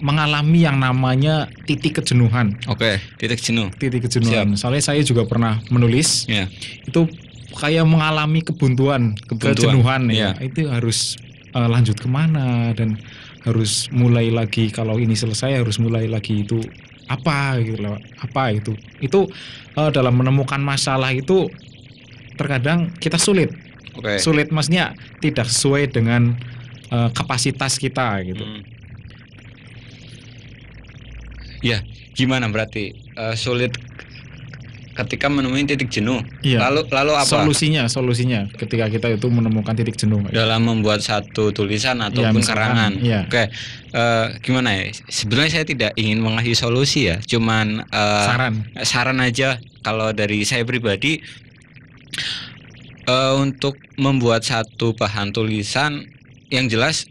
mengalami yang namanya titik kejenuhan. Oke, titik jenuh. Titik kejenuhan. Soalnya saya juga pernah menulis, Ya. itu kayak mengalami kejenuhan ya. Iya. Itu harus lanjut kemana dan harus mulai lagi. Kalau ini selesai harus mulai lagi, itu apa gitu loh. Apa itu dalam menemukan masalah itu terkadang kita sulit. Oke. Sulit maksudnya tidak sesuai dengan kapasitas kita gitu. Ya, gimana berarti sulit ketika menemui titik jenuh? Iya. Lalu apa? Solusinya ketika kita itu menemukan titik jenuh. Dalam membuat satu tulisan ataupun misalkan, karangan. iya. Oke. Gimana ya? Sebenarnya saya tidak ingin mengasih solusi ya, cuman saran aja kalau dari saya pribadi. Untuk membuat satu bahan tulisan yang jelas,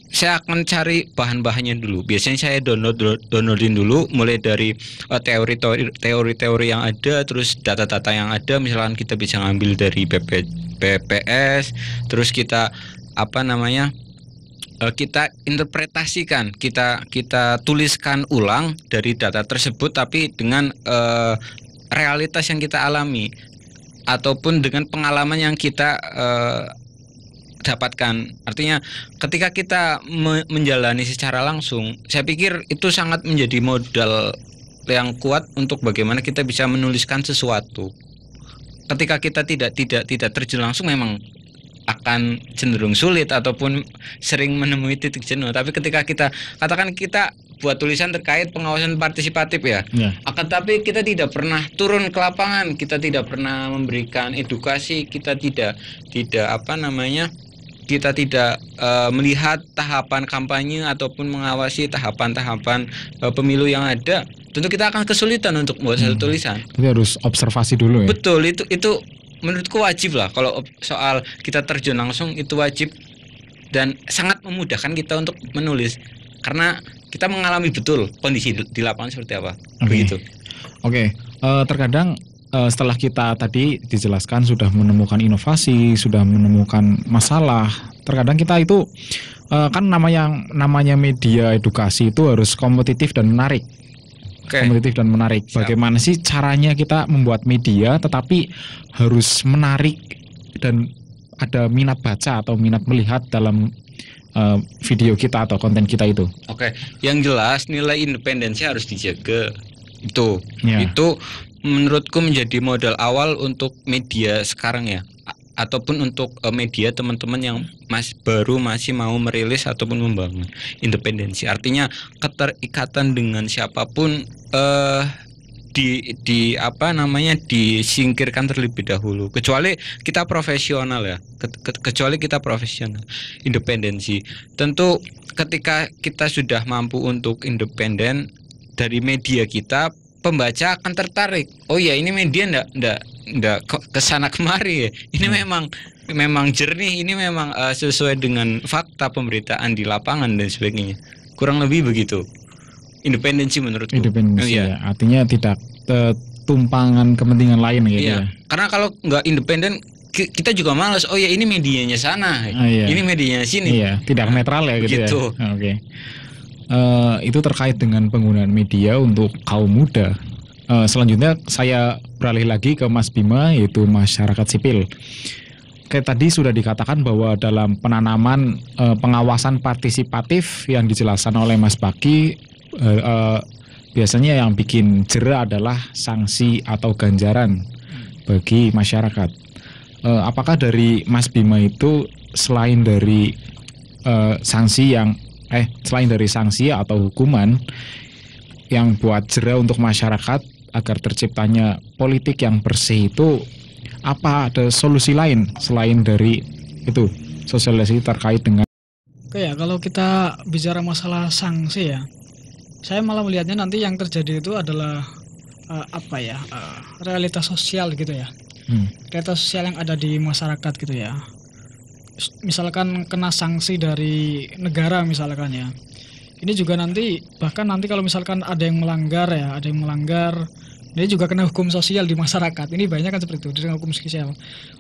saya akan cari bahan-bahannya dulu. Biasanya saya downloadin dulu, mulai dari teori-teori yang ada, terus data-data yang ada. Misalkan kita bisa ngambil dari BPS, terus kita kita interpretasikan, kita tuliskan ulang dari data tersebut, tapi dengan realitas yang kita alami ataupun dengan pengalaman yang kita dapatkan. Artinya ketika kita menjalani secara langsung, saya pikir itu sangat menjadi modal yang kuat untuk bagaimana kita bisa menuliskan sesuatu. Ketika kita tidak terjun langsung, memang akan cenderung sulit ataupun sering menemui titik jenuh. Tapi ketika kita katakan kita buat tulisan terkait pengawasan partisipatif ya. Akan tapi kita tidak pernah turun ke lapangan, kita tidak pernah memberikan edukasi, kita tidak kita tidak melihat tahapan kampanye ataupun mengawasi tahapan-tahapan pemilu yang ada. Tentu kita akan kesulitan untuk membuat satu tulisan. Tapi harus observasi dulu ya. Betul, itu menurutku wajib lah. Kalau soal kita terjun langsung itu wajib dan sangat memudahkan kita untuk menulis karena kita mengalami betul kondisi di lapangan seperti apa. Begitu. Oke. Terkadang setelah kita tadi dijelaskan sudah menemukan inovasi, sudah menemukan masalah, terkadang kita itu kan namanya media edukasi itu harus kompetitif dan menarik. Kompetitif dan menarik. Bagaimana sih caranya kita membuat media tetapi harus menarik dan ada minat baca atau minat melihat dalam video kita atau konten kita itu. Oke, yang jelas nilai independensi harus dijaga. Itu Ya. itu menurutku menjadi modal awal untuk media sekarang ya. Ataupun untuk media teman-teman yang masih mau merilis ataupun membangun independensi. Artinya keterikatan dengan siapapun disingkirkan terlebih dahulu, kecuali kita profesional ya. Kecuali kita profesional. Independensi tentu ketika kita sudah mampu untuk independen dari media kita, pembaca akan tertarik. Oh ya, ini media ndak kesana kemari ya. Ini memang jernih, ini memang sesuai dengan fakta pemberitaan di lapangan dan sebagainya. Kurang lebih begitu. Independensi menurutku. Independensi Iya. ya. Artinya tidak tumpangan kepentingan lain gitu Iya. ya. Karena kalau nggak independen kita juga malas. Oh ya, ini medianya sana. Iya. Ini medianya sini. Iya, tidak netral ya gitu, Gitu. ya. Oke. Itu terkait dengan penggunaan media untuk kaum muda. Selanjutnya saya beralih lagi ke Mas Bima, yaitu masyarakat sipil. Kayak tadi sudah dikatakan bahwa dalam penanaman pengawasan partisipatif yang dijelaskan oleh Mas Baki, biasanya yang bikin jera adalah sanksi atau ganjaran bagi masyarakat. Apakah dari Mas Bima itu selain dari selain dari sanksi atau hukuman yang buat jera untuk masyarakat agar terciptanya politik yang bersih, itu apa ada solusi lain selain dari itu sosialisasi terkait dengan Oke ya, kalau kita bicara masalah sanksi ya, saya malah melihatnya nanti yang terjadi itu adalah realitas sosial gitu ya. Realitas sosial yang ada di masyarakat gitu ya. Misalkan kena sanksi dari negara misalkan ya. Ini juga nanti, bahkan nanti kalau misalkan ada yang melanggar ya, ini juga kena hukum sosial di masyarakat. Ini banyak kan seperti itu, dengan hukum sosial.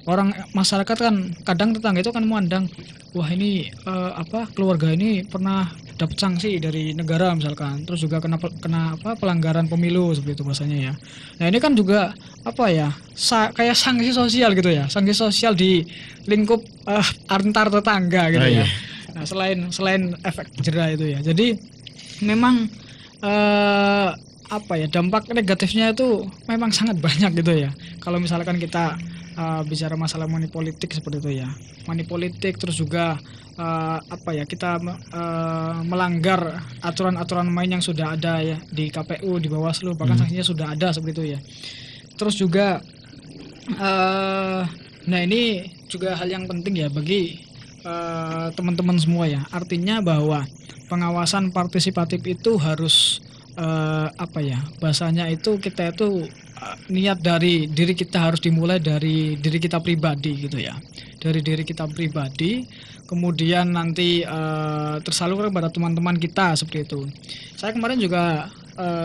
Orang masyarakat kan kadang tetangga itu kan memandang, wah ini keluarga ini pernah dapat sanksi dari negara misalkan, terus juga kena pelanggaran pemilu seperti itu bahasanya ya. Nah ini kan juga kayak sanksi sosial gitu ya, sanksi sosial di lingkup antar tetangga gitu ya. Nah selain efek jera itu ya, jadi memang dampak negatifnya itu memang sangat banyak gitu ya. Kalau misalkan kita bicara masalah money politik seperti itu ya, money politik, terus juga kita melanggar aturan-aturan main yang sudah ada ya di KPU, di Bawaslu, bahkan sanksinya sudah ada seperti itu ya. Terus juga nah ini juga hal yang penting ya bagi teman-teman semua ya. Artinya bahwa pengawasan partisipatif itu harus bahasanya itu kita itu niat dari diri kita harus dimulai dari diri kita pribadi gitu ya, dari diri kita pribadi, kemudian nanti tersalur kepada teman-teman kita seperti itu. Saya kemarin juga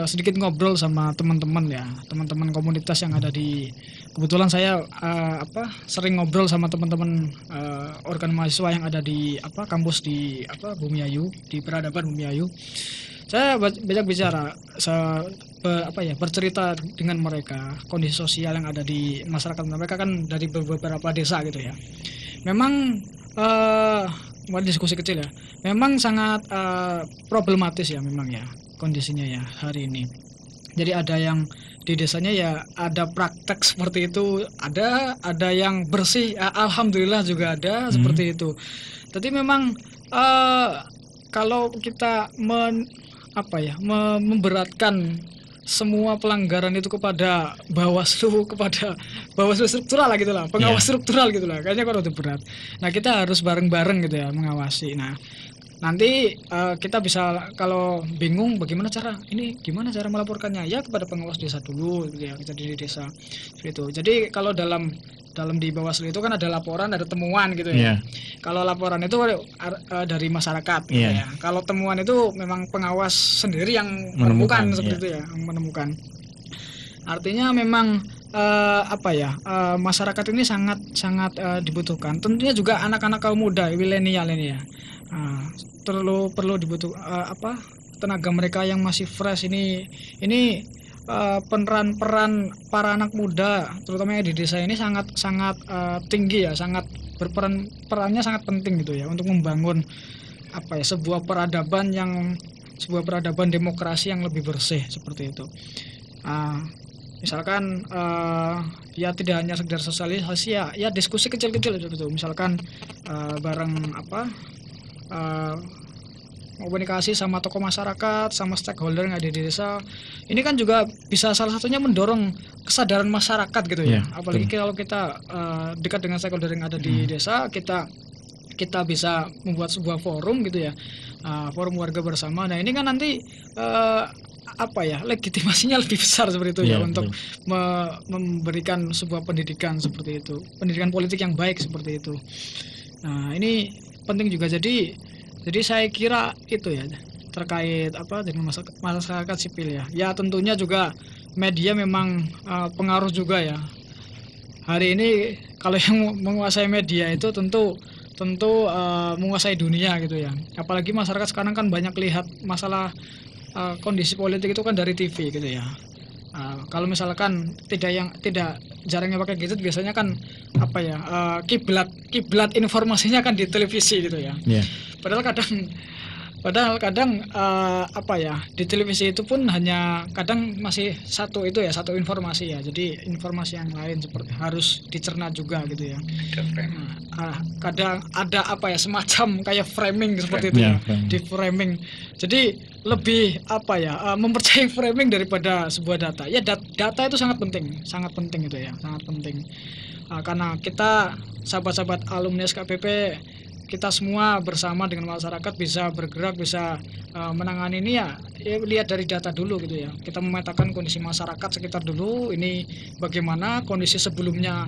sedikit ngobrol sama teman-teman ya, teman-teman komunitas yang ada di, kebetulan saya sering ngobrol sama teman-teman organ mahasiswa yang ada di kampus di Bumiayu, di Peradaban Bumiayu. Saya banyak bicara, bercerita dengan mereka kondisi sosial yang ada di masyarakat. Mereka kan dari beberapa desa gitu ya. Memang diskusi kecil ya. Memang sangat problematis ya memang ya kondisinya ya hari ini. Jadi ada yang di desanya ya ada praktek seperti itu, ada yang bersih, alhamdulillah juga ada seperti itu. Tapi memang kalau kita memberatkan semua pelanggaran itu kepada Bawaslu struktural lah gitulah, pengawas struktural gitulah, kayaknya kalau itu berat. Nah kita harus bareng-bareng gitu ya mengawasi. Nah nanti kita bisa, kalau bingung gimana cara melaporkannya ya kepada pengawas desa dulu gitu ya, kita di desa gitu. Jadi kalau dalam di Bawaslu itu kan ada laporan, ada temuan gitu ya. Kalau laporan itu dari masyarakat gitu ya. Kalau temuan itu memang pengawas sendiri yang menemukan seperti itu ya, menemukan. Artinya memang masyarakat ini sangat dibutuhkan. Tentunya juga anak-anak kaum muda, milenial ini ya. Perlu dibutuhkan tenaga mereka yang masih fresh ini peran para anak muda terutama yang di desa ini sangat tinggi ya, sangat perannya sangat penting gitu ya untuk membangun sebuah peradaban demokrasi yang lebih bersih seperti itu. Misalkan ya tidak hanya sekedar sosialisasi, ya diskusi kecil-kecil gitu. Misalkan bareng komunikasi sama tokoh masyarakat, sama stakeholder yang ada di desa. Ini kan juga bisa salah satunya mendorong kesadaran masyarakat gitu ya. Apalagi kalau kita dekat dengan stakeholder yang ada di desa, kita bisa membuat sebuah forum gitu ya, forum warga bersama. Nah ini kan nanti legitimasinya lebih besar seperti itu ya untuk memberikan sebuah pendidikan seperti itu, pendidikan politik yang baik seperti itu. Nah ini penting juga. Jadi saya kira itu ya terkait dengan masyarakat sipil ya. Ya tentunya juga media memang pengaruh juga ya. Hari ini kalau yang menguasai media itu tentu menguasai dunia gitu ya. Apalagi masyarakat sekarang kan banyak lihat masalah kondisi politik itu kan dari TV gitu ya. Kalau misalkan tidak jarangnya pakai gadget, biasanya kan kiblat informasinya kan di televisi gitu ya. Padahal kadang di televisi itu pun hanya kadang masih satu informasi ya. Jadi informasi yang lain seperti harus dicerna juga gitu ya. Kadang ada semacam kayak framing seperti itu ya. Di framing. Jadi lebih mempercayai framing daripada sebuah data. Ya data itu sangat penting itu ya, sangat penting. Karena kita sahabat-sahabat alumni SKPP, kita semua bersama dengan masyarakat bisa bergerak, bisa menangani ini ya lihat dari data dulu gitu ya. Kita memetakan kondisi masyarakat sekitar dulu, ini bagaimana kondisi sebelumnya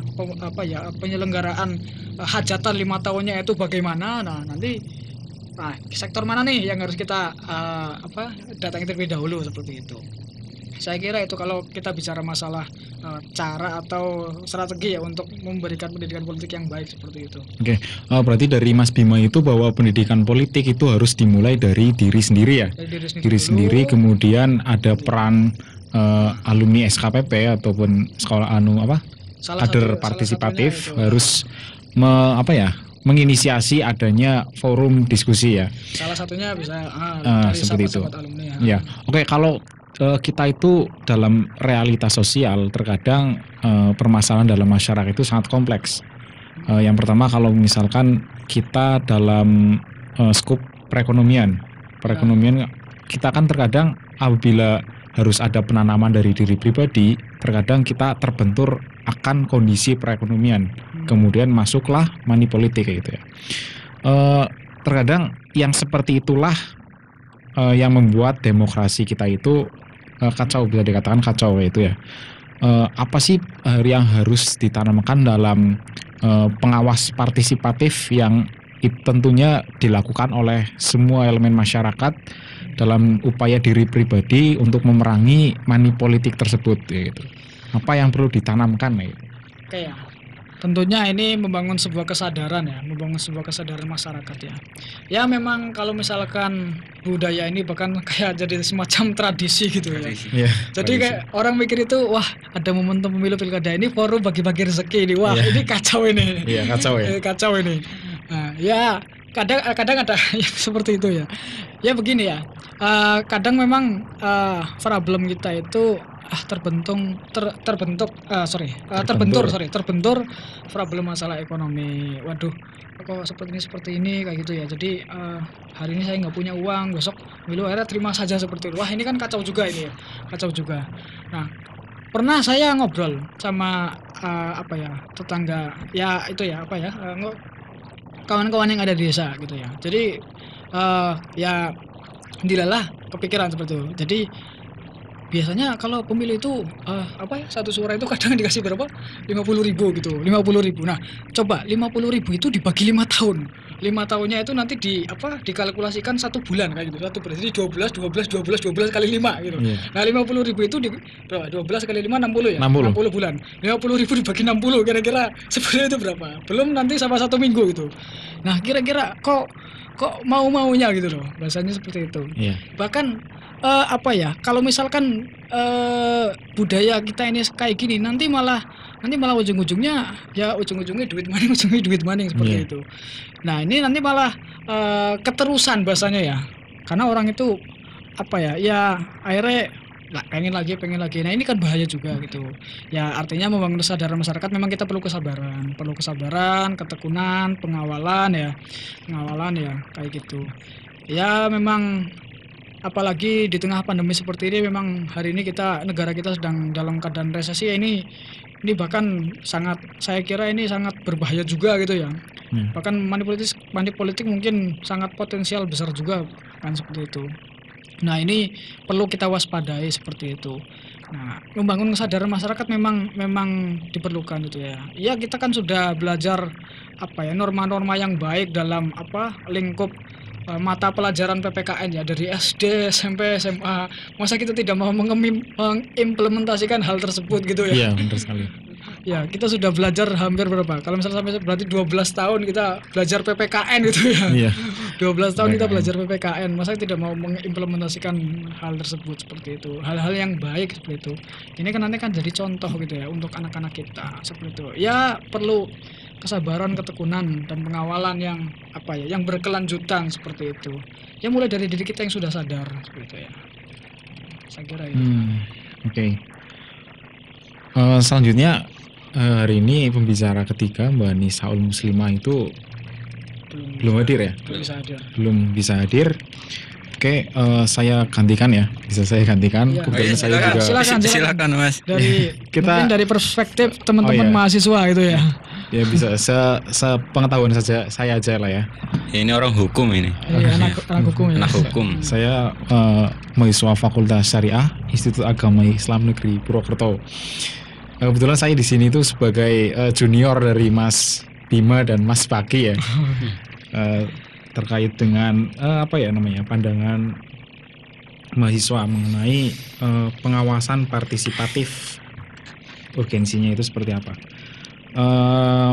penyelenggaraan hajatan 5 tahunnya itu bagaimana. Nah nanti sektor mana nih yang harus kita datangi terlebih dahulu seperti itu. Saya kira itu kalau kita bicara masalah cara atau strategi ya untuk memberikan pendidikan politik yang baik seperti itu. Oke, berarti dari Mas Bima itu bahwa pendidikan politik itu harus dimulai dari diri sendiri ya. Dari diri sendiri, kemudian ada peran alumni SKPP ataupun sekolah kader partisipatif harus menginisiasi adanya forum diskusi ya. Salah satunya bisa dari seperti itu. Alumni ya. Oke, kalau kita itu dalam realitas sosial terkadang permasalahan dalam masyarakat itu sangat kompleks. Yang pertama kalau misalkan kita dalam skup perekonomian kita kan terkadang apabila harus ada penanaman dari diri pribadi, terkadang kita terbentur akan kondisi perekonomian. Kemudian masuklah money politik gitu ya. Terkadang yang seperti itulah yang membuat demokrasi kita itu kacau, bisa dikatakan kacau itu ya. Apa sih yang harus ditanamkan dalam pengawas partisipatif yang tentunya dilakukan oleh semua elemen masyarakat dalam upaya diri pribadi untuk memerangi money politik tersebut gitu. Apa yang perlu ditanamkan gitu? Oke ya. Tentunya ini membangun sebuah kesadaran masyarakat ya. Ya memang kalau misalkan budaya ini bahkan kayak jadi semacam tradisi gitu ya. Jadi kayak orang mikir itu wah ada momentum pemilu pilkada ini forum bagi-bagi rezeki ini. Wah ini kacau ini. Iya kacau ya. Kacau ini. Nah, ya kadang ada yang seperti itu ya. Ya begini ya. Kadang memang problem kita itu terbentur problem masalah ekonomi. Waduh, kok seperti ini kayak gitu ya. Jadi hari ini saya nggak punya uang, besok milu akhirnya terima saja seperti itu. Wah ini kan kacau juga ini ya, kacau juga. Nah pernah saya ngobrol sama tetangga ya itu ya kawan-kawan yang ada di desa gitu ya. Jadi ya dilalah kepikiran seperti itu. Jadi biasanya kalau pemilu itu satu suara itu kadang dikasih berapa? 50.000 gitu. 50.000. Nah, coba 50.000 itu dibagi 5 tahun. 5 tahunnya itu nanti dikalkulasikan 1 bulan kayak gitu. 1 bulan. Jadi 12 kali 5 gitu. Yeah. Nah, 50.000 itu berapa? 12 kali 5 60 ya? 60 bulan. 50.000 dibagi 60 kira-kira sebenarnya itu berapa? Belum nanti sama 1 minggu gitu. Nah, kira-kira kok mau-maunya gitu loh. Bahasanya seperti itu. Yeah. Bahkan kalau misalkan budaya kita ini kayak gini nanti malah nanti malah ujung-ujungnya duit maning seperti Iya. itu. Nah ini nanti malah keterusan bahasanya ya, karena orang itu apa ya akhirnya lah pengen lagi. Nah ini kan bahaya juga gitu. Ya artinya membangun kesadaran masyarakat memang kita perlu kesabaran, ketekunan, pengawalan ya kayak gitu. Ya memang apalagi di tengah pandemi seperti ini memang hari ini negara kita sedang dalam keadaan resesi ya ini bahkan saya kira ini sangat berbahaya juga gitu ya. Bahkan money politik mungkin sangat potensial besar juga kan seperti itu. Nah ini perlu kita waspadai seperti itu. Nah membangun kesadaran masyarakat memang diperlukan gitu ya. Ya kita kan sudah belajar norma-norma yang baik dalam lingkup mata pelajaran PPKN ya dari SD, SMP, SMA. Masa kita tidak mau mengimplementasikan hal tersebut gitu ya? Iya, benar sekali. Ya, kita sudah belajar hampir berapa? Kalau misalnya sampai berarti 12 tahun kita belajar PPKN gitu ya. Iya. 12 tahun kita belajar PPKN. Masa tidak mau mengimplementasikan hal tersebut seperti itu. Hal-hal yang baik seperti itu. Ini kan nanti kan jadi contoh gitu ya untuk anak-anak kita seperti itu. Ya, perlu kesabaran, ketekunan dan pengawalan yang yang berkelanjutan seperti itu. Ya mulai dari diri kita yang sudah sadar seperti itu ya. Saya kira itu. Oke. Selanjutnya hari ini pembicara ketiga Mbak Nisaul Muslimah itu belum hadir ya? Belum bisa hadir. Oke, saya gantikan ya. Bisa saya gantikan. Iya. Kebetulan saya juga Silakan Mas. Mungkin dari perspektif teman-teman mahasiswa itu ya. ya bisa sepengetahuan saja saya aja lah ya. Ya, ini orang hukum ini. Iya, anak hukum ya. Anak hukum. Saya mahasiswa Fakultas Syariah Institut Agama Islam Negeri Purwokerto. Kebetulan saya di sini tuh sebagai junior dari Mas Bima dan Mas Paki ya. Terkait dengan pandangan mahasiswa mengenai pengawasan partisipatif, urgensinya itu seperti apa.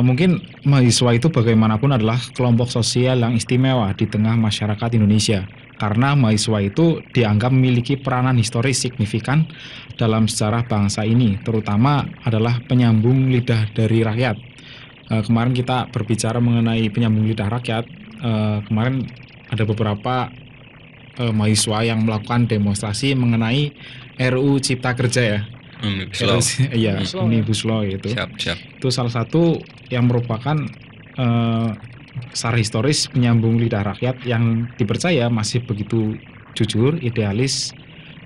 Mungkin mahasiswa itu bagaimanapun adalah kelompok sosial yang istimewa di tengah masyarakat Indonesia, karena mahasiswa itu dianggap memiliki peranan historis signifikan dalam sejarah bangsa ini, terutama adalah penyambung lidah dari rakyat. Kemarin kita berbicara mengenai penyambung lidah rakyat. Kemarin ada beberapa mahasiswa yang melakukan demonstrasi mengenai RUU Cipta Kerja ya. Omnibus Law. Iya, Omnibus Law itu. Siap. Itu salah satu yang merupakan secara historis penyambung lidah rakyat yang dipercaya masih begitu jujur, idealis,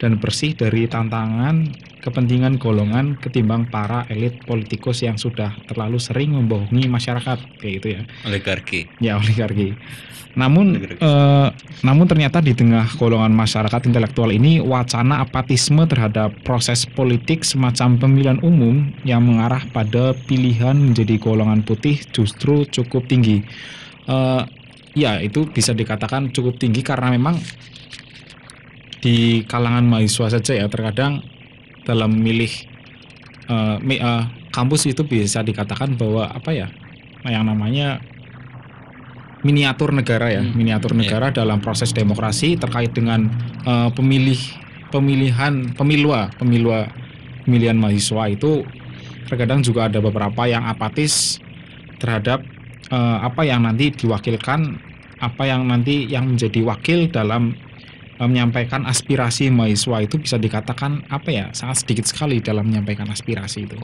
dan bersih dari tantangan kepentingan golongan ketimbang para elit politikus yang sudah terlalu sering membohongi masyarakat kayak gitu ya. Oligarki. Ya, oligarki. Namun ternyata di tengah golongan masyarakat intelektual ini wacana apatisme terhadap proses politik semacam pemilihan umum yang mengarah pada pilihan menjadi golongan putih justru cukup tinggi. Ya itu bisa dikatakan cukup tinggi karena memang di kalangan mahasiswa saja ya terkadang dalam memilih kampus itu bisa dikatakan bahwa yang namanya miniatur negara ya, miniatur negara dalam proses demokrasi terkait dengan pemilihan mahasiswa itu terkadang juga ada beberapa yang apatis terhadap apa yang nanti diwakilkan, apa yang nanti yang menjadi wakil dalam menyampaikan aspirasi mahasiswa itu bisa dikatakan sangat sedikit sekali dalam menyampaikan aspirasi itu.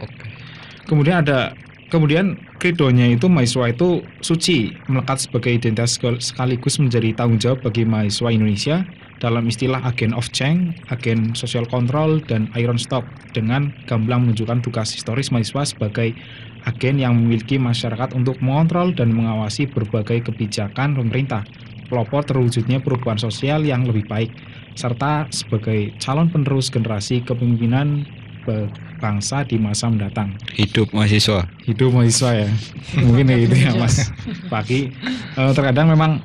Kemudian kredonya itu mahasiswa itu suci, melekat sebagai identitas sekaligus menjadi tanggung jawab bagi mahasiswa Indonesia dalam istilah agent of change, agen social control, dan iron stock, dengan gamblang menunjukkan tugas historis mahasiswa sebagai agen yang memiliki masyarakat untuk mengontrol dan mengawasi berbagai kebijakan pemerintah, pelopor terwujudnya perubahan sosial yang lebih baik, serta sebagai calon penerus generasi kepemimpinan bangsa di masa mendatang. Hidup mahasiswa. Hidup mahasiswa ya. Mungkin kayak gitu ya Mas Paki. Terkadang memang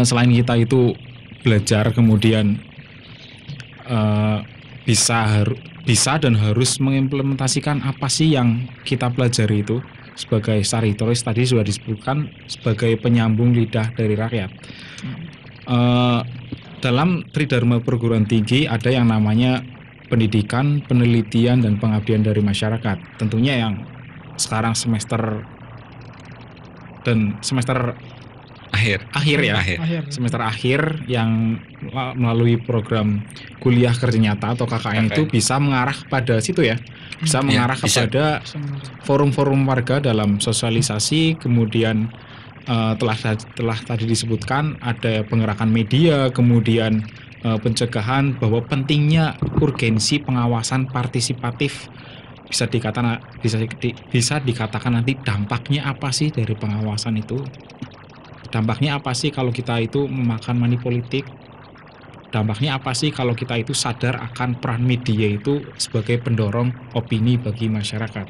selain kita itu belajar kemudian bisa dan harus mengimplementasikan apa sih yang kita pelajari itu sebagai secara historis tadi sudah disebutkan sebagai penyambung lidah dari rakyat. Dalam Tridharma perguruan tinggi ada yang namanya pendidikan, penelitian, dan pengabdian dari masyarakat. Tentunya yang sekarang semester akhir ya, Akhir. semester akhir yang melalui program kuliah kerja nyata atau KKN itu bisa mengarah pada situ ya, bisa mengarah bisa. kepada forum-forum warga dalam sosialisasi, kemudian telah tadi disebutkan ada pengerakan media, kemudian pencegahan bahwa pentingnya urgensi pengawasan partisipatif. Bisa dikatakan nanti dampaknya apa sih dari pengawasan itu? Dampaknya apa sih kalau kita itu memakan money politik? Dampaknya apa sih kalau kita itu sadar akan peran media itu sebagai pendorong opini bagi masyarakat?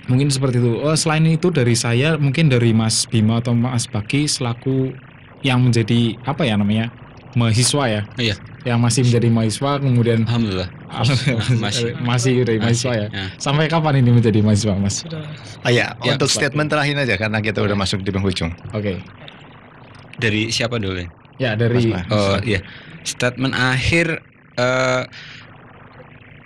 Mungkin seperti itu. Selain itu dari saya, mungkin dari Mas Bima atau Mas Baki selaku yang menjadi mahasiswa ya, yang masih menjadi mahasiswa, kemudian Alhamdulillah. masih dari mahasiswa ya. Ya. Sampai kapan ini menjadi mahasiswa, Mas? Sudah. Ya, Ya, untuk Pak. statement terakhir aja karena kita udah masuk di penghujung. Oke. Dari siapa dulu? Ya dari Mas. Oh iya, statement akhir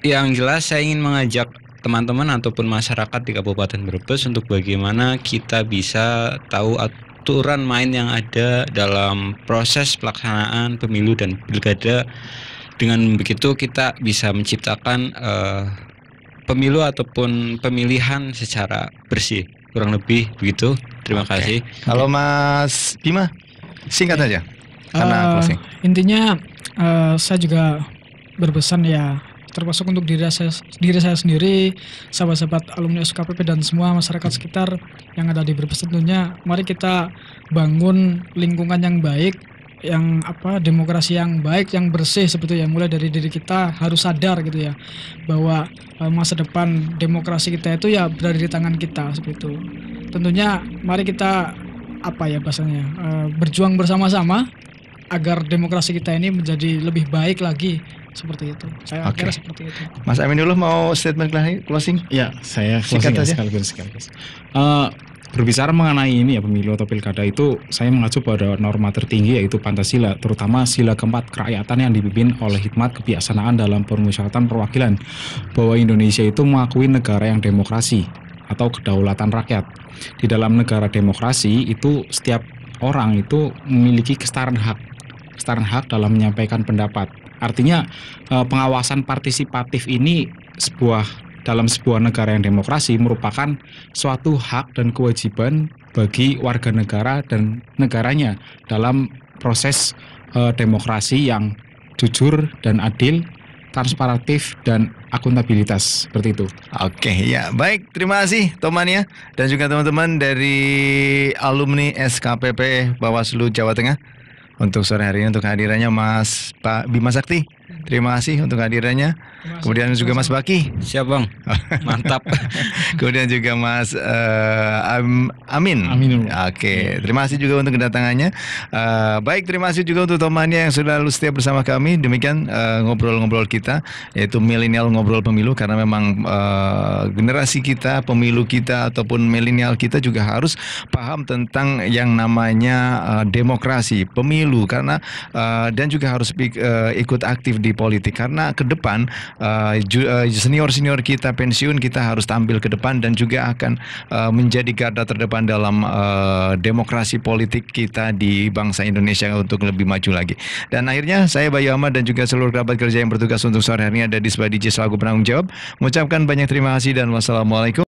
yang jelas saya ingin mengajak teman-teman ataupun masyarakat di Kabupaten Brebes untuk bagaimana kita bisa tahu aturan main yang ada dalam proses pelaksanaan pemilu dan pilkada. Dengan begitu kita bisa menciptakan pemilu ataupun pemilihan secara bersih. Kurang lebih begitu. Terima Oke. kasih. Kalau Mas Bima, singkat aja. Karena closing. Intinya saya juga berpesan ya, termasuk untuk diri saya sendiri, sahabat-sahabat alumni SKPP dan semua masyarakat sekitar yang ada di Brebes tentunya, mari kita bangun lingkungan yang baik, yang demokrasi yang baik, yang bersih seperti ya. Mulai dari diri kita harus sadar gitu ya, bahwa masa depan demokrasi kita itu ya berada di tangan kita seperti itu. Tentunya mari kita berjuang bersama-sama agar demokrasi kita ini menjadi lebih baik lagi, seperti itu. Saya Oke. kira seperti itu. Mas Amin dulu mau statement closing? Ya, saya Singkat closing aja. ya, sekaligus. Berbicara mengenai ini ya, pemilu atau pilkada itu, saya mengacu pada norma tertinggi yaitu Pancasila, terutama sila keempat kerakyatan yang dipimpin oleh hikmat kebijaksanaan dalam permusyawaratan perwakilan, bahwa Indonesia itu mengakui negara yang demokrasi atau kedaulatan rakyat. Di dalam negara demokrasi itu setiap orang itu memiliki kesetaraan hak dalam menyampaikan pendapat. Artinya pengawasan partisipatif ini dalam sebuah negara yang demokrasi merupakan suatu hak dan kewajiban bagi warga negara dan negaranya dalam proses demokrasi yang jujur dan adil, transparantif dan akuntabilitas, seperti itu. Oke, ya baik, terima kasih Tomania dan juga teman-teman dari alumni SKPP Bawaslu Jawa Tengah untuk sore hari ini, untuk kehadirannya Mas Pak Bima Sakti. Terima kasih untuk kehadirannya. Kemudian juga Mas Baki. Siap Bang. Mantap. Kemudian juga Mas Amin. Amin. Oke, terima kasih juga untuk kedatangannya. Baik, terima kasih juga untuk temannya yang sudah setia bersama kami. Demikian ngobrol-ngobrol kita, yaitu milenial ngobrol pemilu, karena memang generasi kita, pemilu kita ataupun milenial kita juga harus paham tentang yang namanya demokrasi, pemilu, karena dan juga harus ikut aktif di politik, karena ke depan senior-senior kita pensiun, kita harus tampil ke depan dan juga akan menjadi garda terdepan dalam demokrasi politik kita di bangsa Indonesia untuk lebih maju lagi. Dan akhirnya saya Bayu Ahmad dan juga seluruh kerabat kerja yang bertugas untuk sore hari ini ada di sebelah DJ selaku penanggung jawab mengucapkan banyak terima kasih dan wassalamualaikum.